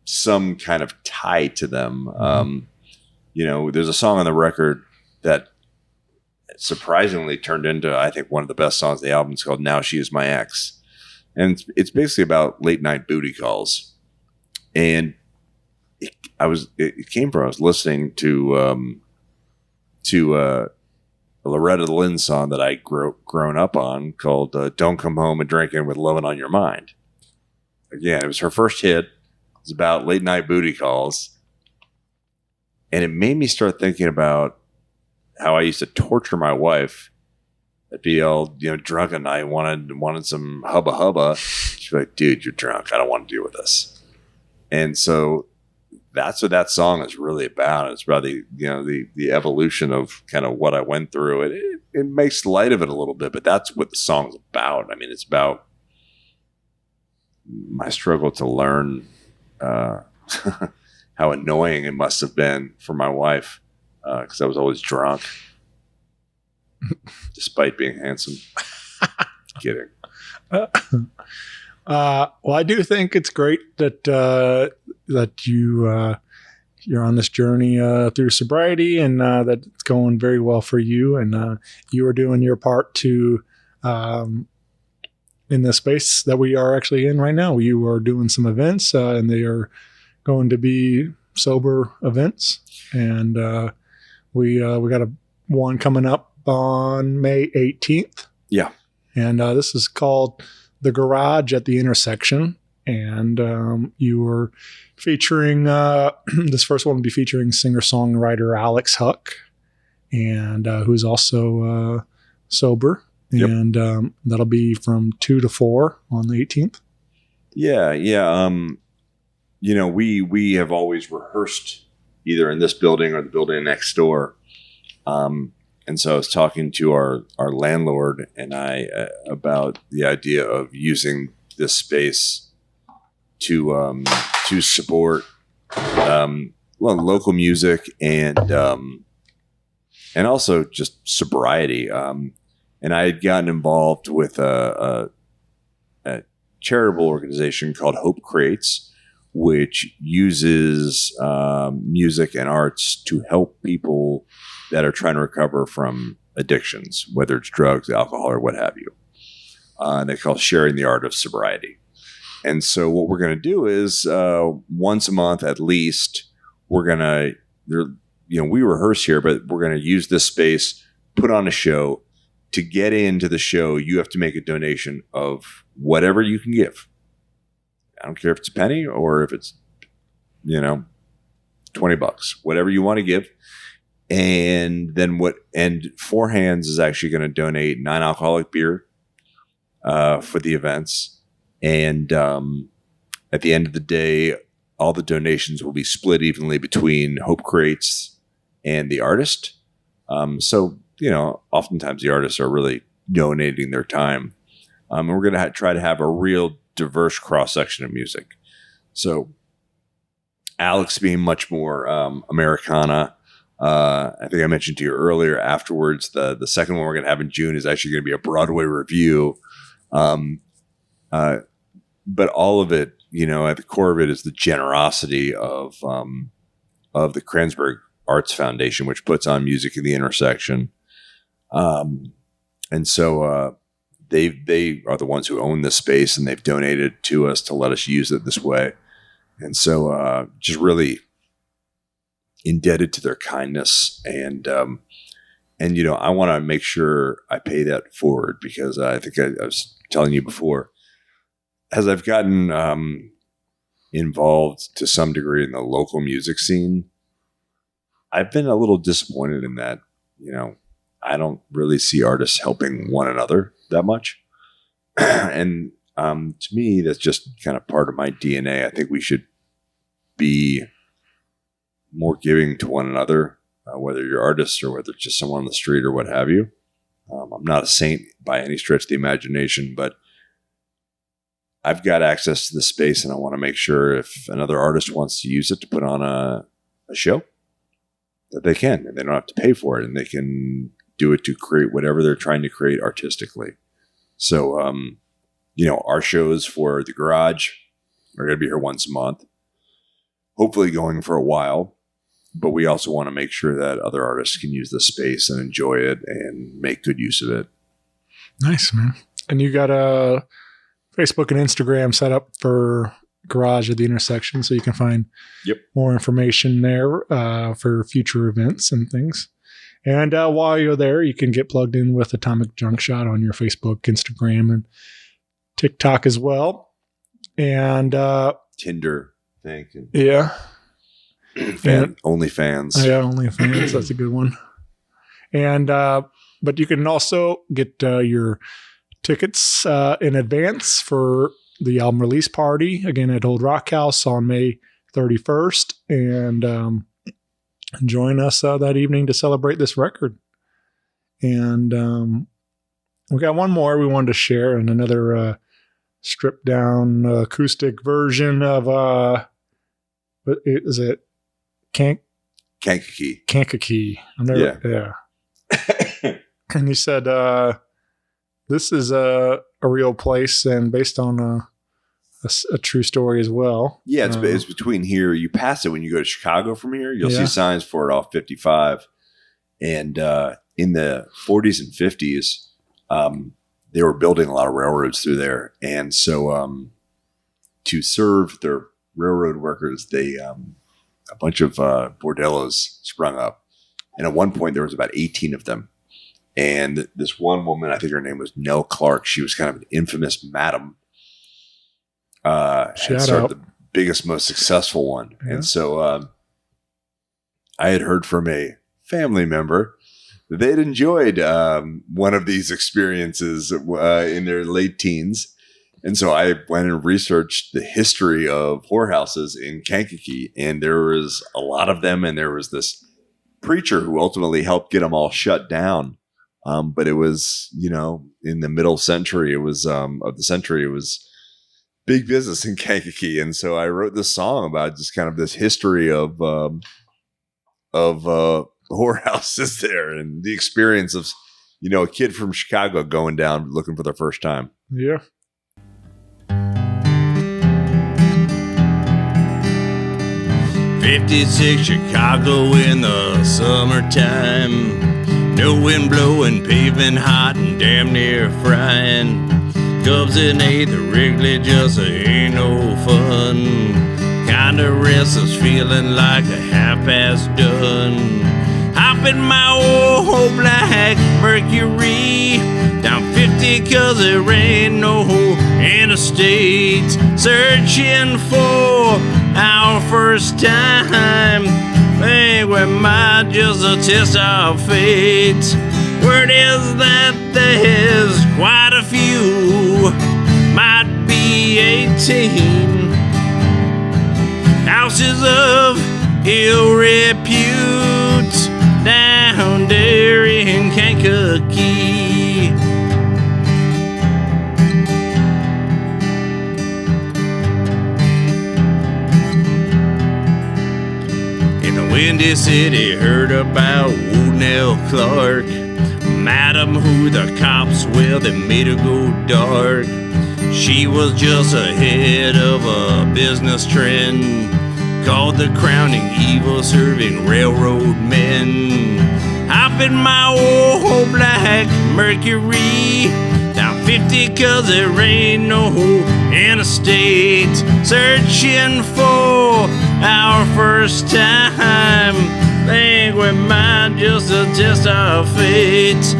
kind of tie to them. There's a song on the record that surprisingly turned into, I think, one of the best songs of the album. It's called "Now She Is My Ex," and it's basically about late night booty calls. And it came from, I was listening to a Loretta Lynn song that I grown up on called "Don't Come Home and Drinking with Lovin' on Your Mind." Again, it was her first hit. It's about late night booty calls. And it made me start thinking about how I used to torture my wife. I'd be all, drunk at night, wanted some hubba hubba. She'd be like, "Dude, you're drunk. I don't want to deal with this." And so that's what that song is really about. It's about the evolution of kind of what I went through. It makes light of it a little bit, but that's what the song's about. I mean, it's about my struggle to learn how annoying it must have been for my wife, because I was always drunk, despite being handsome. Kidding. Well, I do think it's great that that you're on this journey through sobriety, and that it's going very well for you, and you are doing your part to in the space that we are actually in right now. You are doing some events, and they are going to be sober events, and we got one coming up on May 18th. Yeah, and this is called The Garage at the Intersection, and you are featuring this first one will be featuring singer-songwriter Alex Huck, and who's also sober. Yep. And that'll be from 2 to 4 on the 18th. Yeah. We have always rehearsed either in this building or the building next door. And so I was talking to our landlord and I about the idea of using this space to support local music and also just sobriety. And I had gotten involved with a charitable organization called Hope Creates, which uses music and arts to help people that are trying to recover from addictions, whether it's drugs, alcohol, or what have you. They call Sharing the Art of Sobriety. And so what we're going to do is once a month at least, we're going to we rehearse here, but we're going to use this space, put on a show. To get into the show, you have to make a donation of whatever you can give. I don't care if it's a penny or if it's, $20, whatever you want to give. And then Four Hands is actually going to donate non-alcoholic beer for the events. And at the end of the day, all the donations will be split evenly between Hope Crates and the artist. So, oftentimes the artists are really donating their time. And we're going to try to have a real diverse cross-section of music. So Alex being much more Americana. I think I mentioned to you earlier afterwards, the second one we're going to have in June is actually going to be a Broadway review. But all of it, at the core of it is the generosity of the Kranzberg Arts Foundation, which puts on Music in the Intersection. And so they are the ones who own this space, and they've donated to us to let us use it this way. And so just really indebted to their kindness. And I want to make sure I pay that forward, because I think I was telling you before, as I've gotten involved to some degree in the local music scene, I've been a little disappointed in that. I don't really see artists helping one another that much. And to me, that's just kind of part of my DNA. I think we should be more giving to one another, whether you're artists or whether it's just someone on the street or what have you. I'm not a saint by any stretch of the imagination, but I've got access to the space, and I want to make sure if another artist wants to use it to put on a show, that they can, and they don't have to pay for it, and they can do it to create whatever they're trying to create artistically. So, our shows for the Garage are going to be here once a month, hopefully going for a while, but we also want to make sure that other artists can use the space and enjoy it and make good use of it. Nice, man. And you got a Facebook and Instagram set up for Garage at the Intersection, so you can find more information there for future events and things. And while you're there, you can get plugged in with Atomic Junkshot on your Facebook, Instagram, and TikTok as well. And Tinder, thank you. Yeah. OnlyFans. Yeah, OnlyFans. That's a good one. And but you can also get your tickets in advance for the album release party, again at Old Rock House on May 31st. And join us that evening to celebrate this record. And we got one more we wanted to share, and another stripped down acoustic version of what is it? Kankakee. Yeah. And he said this is a real place and based on a true story as well. Yeah, it's between here. You pass it when you go to Chicago from here. You'll see signs for it off 55. And in the 40s and 50s, they were building a lot of railroads through there. And so to serve their railroad workers, they a bunch of bordellos sprung up. And at one point, there was about 18 of them. And this one woman, I think her name was Nell Clark, she was kind of an infamous madam. Shout sort out. of the biggest, most successful one. Yeah. And so I had heard from a family member that they'd enjoyed one of these experiences in their late teens. And so I went and researched the history of whorehouses in Kankakee, and there was a lot of them. And there was this preacher who ultimately helped get them all shut down. But it was, in the middle century, it was big business in Kankakee. And so I wrote this song about just kind of this history of whorehouses there and the experience of, a kid from Chicago going down looking for the first time. Yeah. '56 Chicago in the summertime. No wind blowing, pavement hot and damn near frying. Cubs in 8th, Wrigley just ain't no fun. Kinda restless, feeling like a half-ass done. Hop in my old black Mercury, down 50 cause there ain't no interstate. Searching for our first time, think we might just test our fate. Word is that there's quite a few, might be 18, houses of ill repute down there in Kankakee. In the Windy City, heard about Woodnell Clark, Madam who the cops, well, they made her go dark. She was just ahead of a business trend called the crowning evil, serving railroad men. Hop in my old black Mercury, down 50 cause there ain't no interstate. Searching for our first time, think we might just test our fate.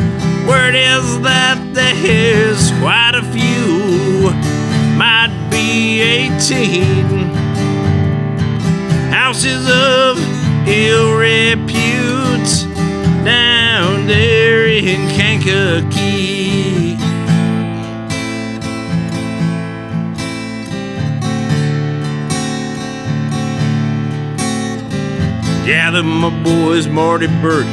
Word is that there's quite a few, might be 18, houses of ill repute down there in Kankakee. Gather my boys, Marty Burke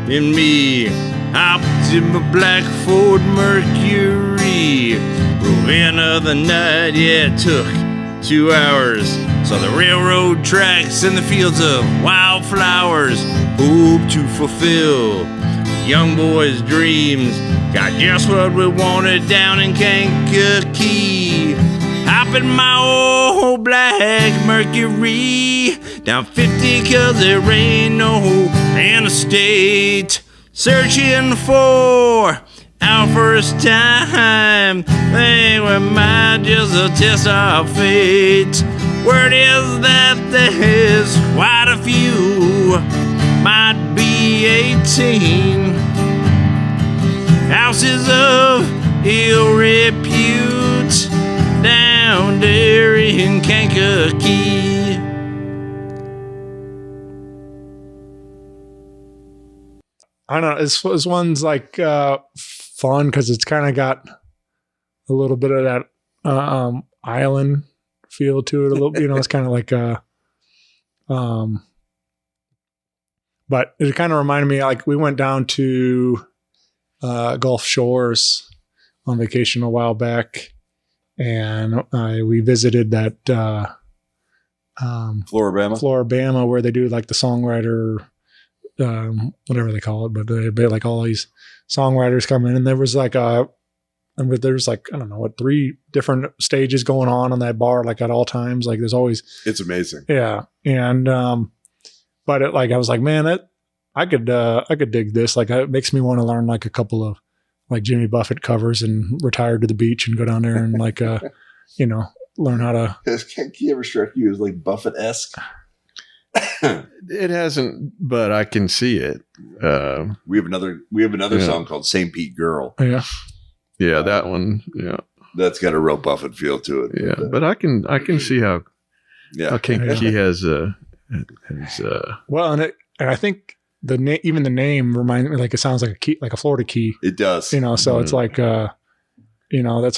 and me, hopped in my black Ford Mercury. Drove in the night, yeah, it took 2 hours. Saw the railroad tracks and the fields of wildflowers. Hope to fulfill young boys' dreams. Got just what we wanted down in Kankakee. Hop in my old black Mercury, down 50 cause there ain't no interstate. Searching for our first time, think we might just test our fate. Word is that there's quite a few, might be 18, houses of ill repute down there in Kankakee. I don't know. This one's like fun because it's kind of got a little bit of that island feel to it. A little, it's kind of like but it kind of reminded me, like, we went down to Gulf Shores on vacation a while back, and we visited that Floribama, where they do like the songwriter, whatever they call it, but they like all these songwriters come in, and there was like there's like, I don't know what, 3 different stages going on that bar, like at all times. Like there's always, It's amazing. yeah. And, but it, like, I was like, man, I could dig this. Like it makes me want to learn like a couple of like Jimmy Buffett covers and retire to the beach and go down there and like, learn how to. Has Kenki ever struck you as like Buffett-esque? It hasn't, but I can see it. We have another song called St. Pete Girl. Yeah. Yeah, that one. Yeah, That's got a real Buffett feel to it. yeah. But I can see how Kinky has Well, and I think even the name reminds me, like, it sounds like a key, like a Florida key. It does. So it's like, that's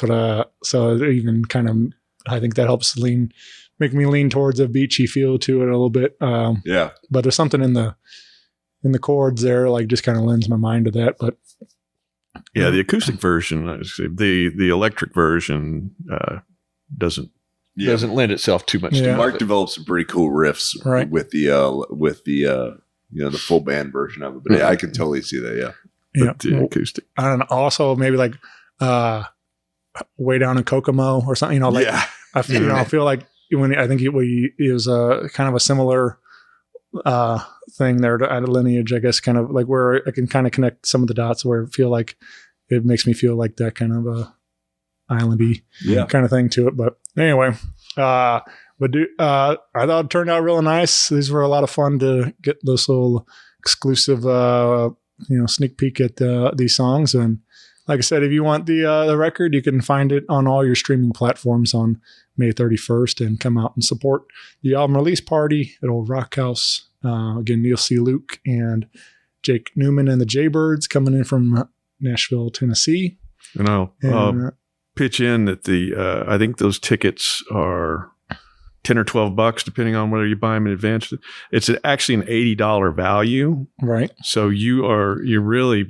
what so it even kind of, I think that helps make me lean towards a beachy feel to it a little bit. Yeah. But there's something in the chords there, like, just kind of lends my mind to that. But yeah, the acoustic version, the electric version doesn't lend itself too much to it. Mark developed some pretty cool riffs with the full band version of it. But yeah, I can totally see that. Yeah. The acoustic. I don't know. Also, maybe like way down in Kokomo or something. I feel like when I think it was kind of a similar thing there to add a lineage, I guess, kind of like where I can kind of connect some of the dots where I feel like it makes me feel like that kind of a islandy kind of thing to it. But anyway, But I thought it turned out real nice. These were a lot of fun to get this little exclusive, sneak peek at these songs. And like I said, if you want the record, you can find it on all your streaming platforms on May 31st and come out and support the album release party at Old Rock House. Again, Neil C. Luke and Jake Neuman and the Jaybirds coming in from Nashville, Tennessee. And I'll pitch in that I think those tickets are $10 or $12, depending on whether you buy them in advance. It's actually an $80 value, right? So you're really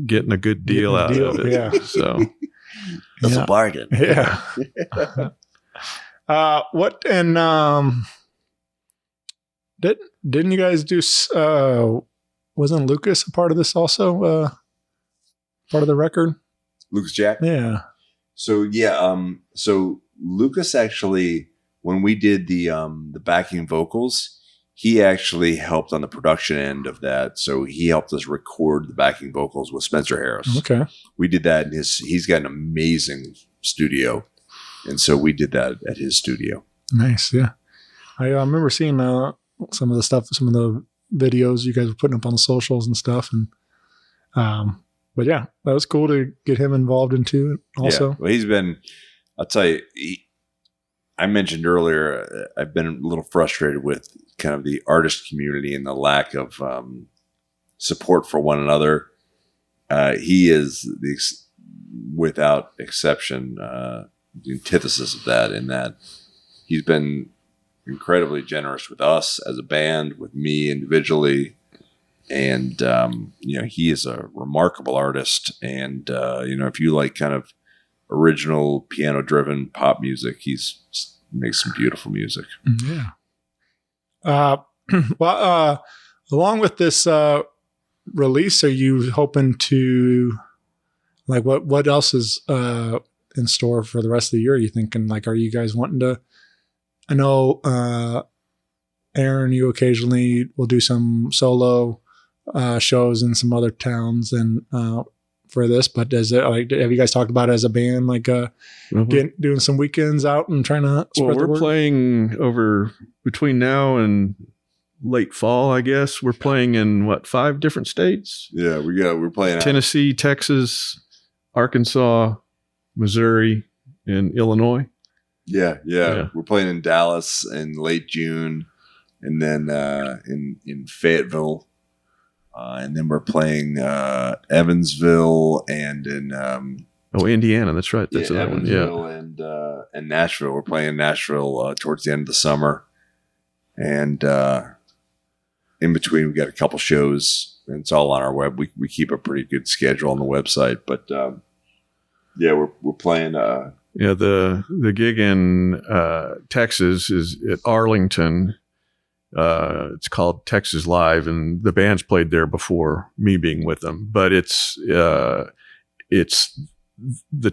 getting a good deal out of it. Yeah. So that's a bargain. Yeah. Didn't you guys do? Wasn't Lucas a part of this also? Part of the record? Lucas Jack? Yeah. So so Lucas actually, when we did the backing vocals, he actually helped on the production end of that. So he helped us record the backing vocals with Spencer Harris. Okay. We did that he's got an amazing studio. And so we did that at his studio. Nice. Yeah. I remember seeing some of the videos you guys were putting up on the socials and stuff. And, but yeah, that was cool to get him involved in too. Also, yeah. Well, I'll tell you, I mentioned earlier, I've been a little frustrated with kind of the artist community and the lack of support for one another. He is without exception, the antithesis of that, in that he's been incredibly generous with us as a band, with me individually. And, he is a remarkable artist. And, if you like kind of original piano driven pop music, he makes some beautiful music. Yeah. Along with this release, are you hoping to, like, what else is in store for the rest of the year? Are you thinking, like, are you guys wanting to, I know Aaron, you occasionally will do some solo shows in some other towns and for this, but have you guys talked about it as a band, like doing some weekends out and trying to spread the word? We're playing over between now and late fall, I guess. We're playing in 5 different states? Yeah, we're playing Tennessee, Texas, Arkansas, Missouri, and Illinois. Yeah. We're playing in Dallas in late June, and then in Fayetteville. And then we're playing Evansville and in Indiana. That's right. That's that one. Yeah, and Nashville. We're playing Nashville towards the end of the summer, and in between we got a couple shows. And it's all on our web. We keep a pretty good schedule on the website, but we're playing. The gig in Texas is at Arlington. It's called Texas Live, and the band's played there before me being with them. But it's the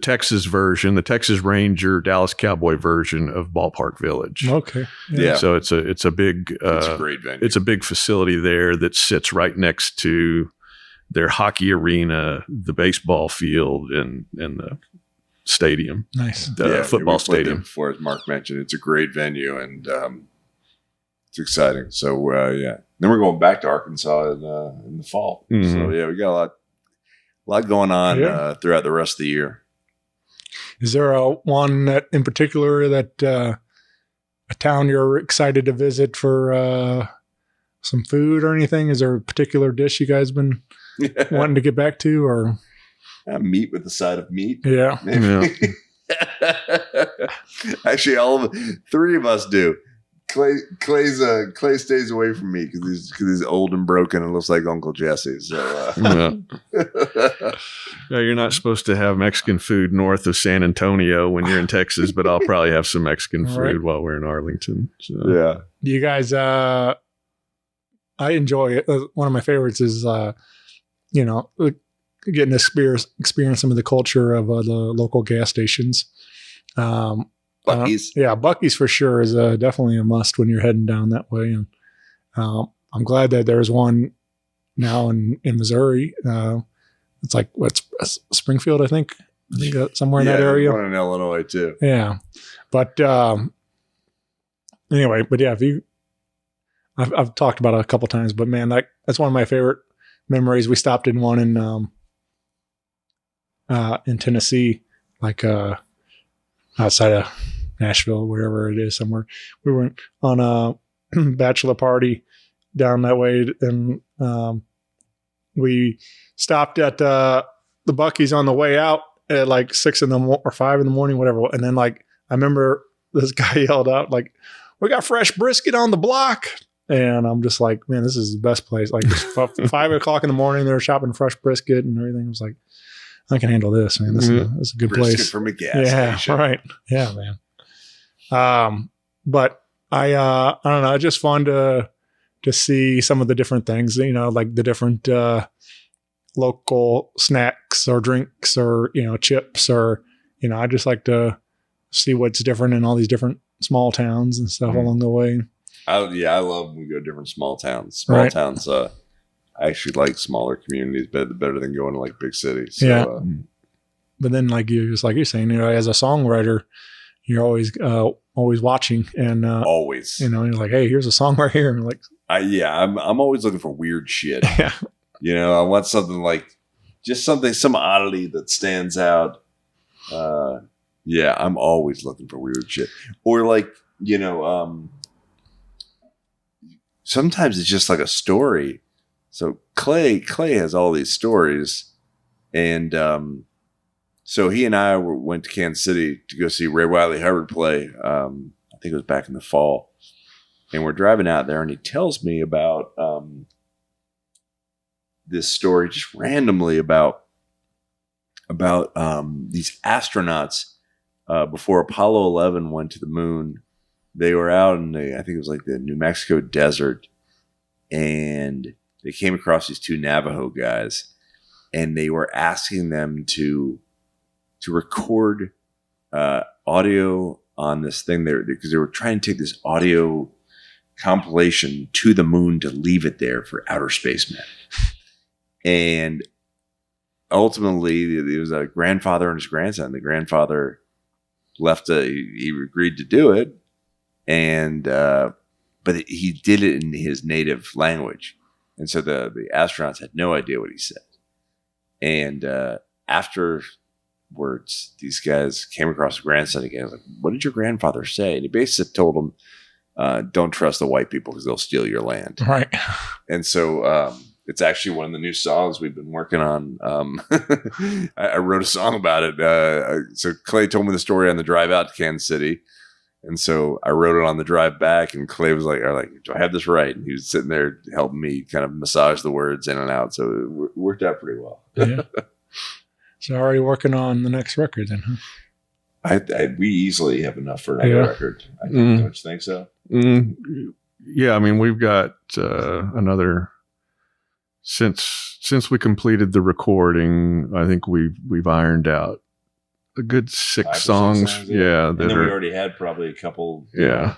Texas version, the Texas Ranger, Dallas Cowboy version of Ballpark Village. Okay, yeah. So it's a big, it's a great venue. It's a big facility there that sits right next to their hockey arena, the baseball field, and the stadium. Nice, the football stadium. Before, as Mark mentioned, it's a great venue, and it's exciting. So then we're going back to Arkansas in the fall. Mm-hmm. So we got a lot going on throughout the rest of the year. Is there one that in particular that a town you're excited to visit for some food or anything? Is there a particular dish you guys been wanting to get back to, or meat with a side of meat? Yeah, maybe. Yeah. Actually, all of 3 of us do. Clay stays away from me because he's old and broken and looks like Uncle Jesse. So you're not supposed to have Mexican food north of San Antonio when you're in Texas, but I'll probably have some Mexican food while we're in Arlington. So. Yeah, you guys, I enjoy it. One of my favorites is getting to experience some of the culture of the local gas stations. Buc-ee's. Buc-ee's for sure is definitely a must when you're heading down that way. And I'm glad that there's one now in Missouri. It's like Springfield, I think somewhere in that area. One in Illinois too. Yeah, but anyway, but yeah, I've talked about it a couple times, but man, that's one of my favorite memories. We stopped in one in Tennessee, like outside of Nashville, wherever it is, somewhere. We went on a bachelor party down that way, and we stopped at the Buc-ee's on the way out at like 6 or 5 in the morning, whatever. And then like I remember this guy yelled out like, "We got fresh brisket on the block." And I'm just like, man, this is the best place. Like 5 o'clock in the morning, they were shopping fresh brisket and everything. I was like, I can handle this, man. This is a good Brisket place. from a gas station. Right. Yeah, man. But I don't know. It's just fun to see some of the different things, you know, like the different local snacks or drinks or, you know, chips or, you know, I just like to see what's different in all these different small towns and stuff along the way. I love when we go to different small towns. Small towns, I actually like smaller communities better than going to like big cities. So, yeah. But then like you're saying, you know, as a songwriter, you're always watching and always, you know, you're like, hey, here's a song right here. And like, I'm always looking for weird shit. Yeah. You know, I want something like just some oddity that stands out. I'm always looking for weird shit. Or like, you know, sometimes it's just like a story. So Clay has all these stories, and so he and I went to Kansas City to go see Ray Wiley Hubbard play. I think it was back in the fall, and we're driving out there, and he tells me about this story just randomly about these astronauts before Apollo 11 went to the moon. They were out in I think it was like the New Mexico desert, and they came across these 2 Navajo guys, and they were asking them to record audio on this thing there because they were trying to take this audio compilation to the moon to leave it there for outer spacemen. And ultimately, it was a grandfather and his grandson. The grandfather he agreed to do it, and but he did it in his native language. And so the astronauts had no idea what he said. And afterwards, these guys came across the grandson again. Like, what did your grandfather say? And he basically told them, don't trust the white people because they'll steal your land. Right. And so it's actually one of the new songs we've been working on. I wrote a song about it. So Clay told me the story on the drive out to Kansas City. And so I wrote it on the drive back, and Clay was like, do I have this right? And he was sitting there helping me kind of massage the words in and out. So it worked out pretty well. Yeah. So already working on the next record then, huh? We easily have enough for another record. I think, don't you think so? Yeah, I mean, we've got another since we completed the recording. I think we've ironed out a good 6 songs. Yeah, and then we already had probably a couple. Yeah,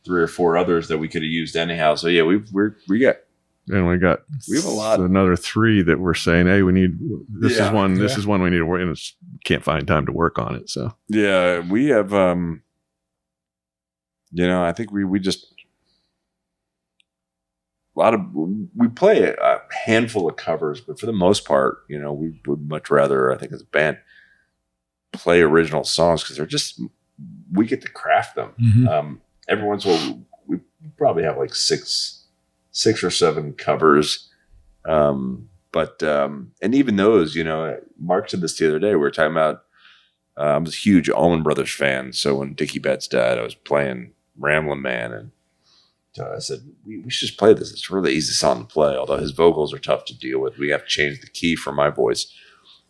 3 or 4 others that we could have used anyhow. So yeah, we got. And we have a lot. Another 3 that we're saying, hey, we need this is one. This is one we need to work, and can't find time to work on it. So yeah, we have. I think we just we play a handful of covers, but for the most part, we would much rather, I think, as a band, play original songs because we get to craft them. Mm-hmm. Every once in a while, we probably have like 6 or 7 covers. But even those, Mark said this the other day, we were talking about, I was a huge Allman Brothers fan. So when Dickie Betts died, I was playing Ramblin' Man, and I said, we should just play this. It's a really easy song to play, although his vocals are tough to deal with. We have to change the key for my voice.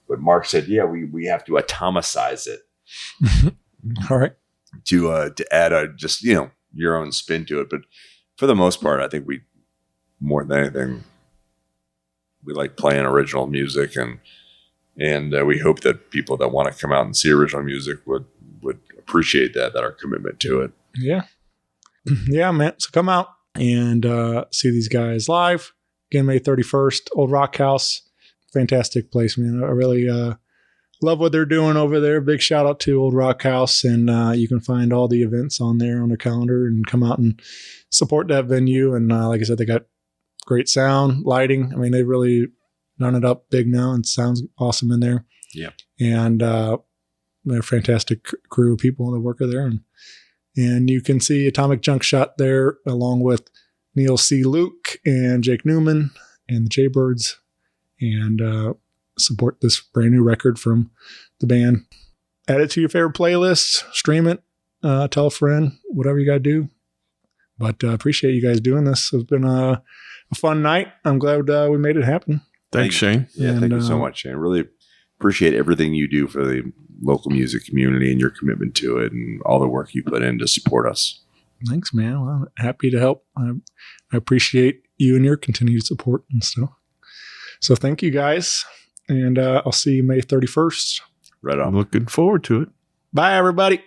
But Mark said, yeah, we have to atomicize it. All right. To add just your own spin to it. But for the most part, I think we, more than anything, we like playing original music, and we hope that people that want to come out and see original music would appreciate that our commitment to it. Yeah. Yeah, man. So come out and see these guys live. Again, May 31st, Old Rock House. Fantastic place, man. I really love what they're doing over there. Big shout out to Old Rock House, and you can find all the events on there on their calendar and come out and support that venue. And like I said, they got great sound, lighting. I mean, they've really done it up big now and sounds awesome in there. Yeah. And they're a fantastic crew of people that work there. And you can see Atomic Junkshot there along with Neil C. Luke and Jake Neuman and the Jaybirds, and support this brand new record from the band. Add it to your favorite playlists, stream it, tell a friend, whatever you got to do. But appreciate you guys doing this. It's been a fun night. I'm glad we made it happen. Thanks, Shane. Yeah, thank you so much, Shane. Really appreciate everything you do for the local music community and your commitment to it and all the work you put in to support us. Thanks, man. Well, I'm happy to help. I appreciate you and your continued support and stuff. So thank you guys. And I'll see you May 31st. Right on. I'm looking forward to it. Bye, everybody.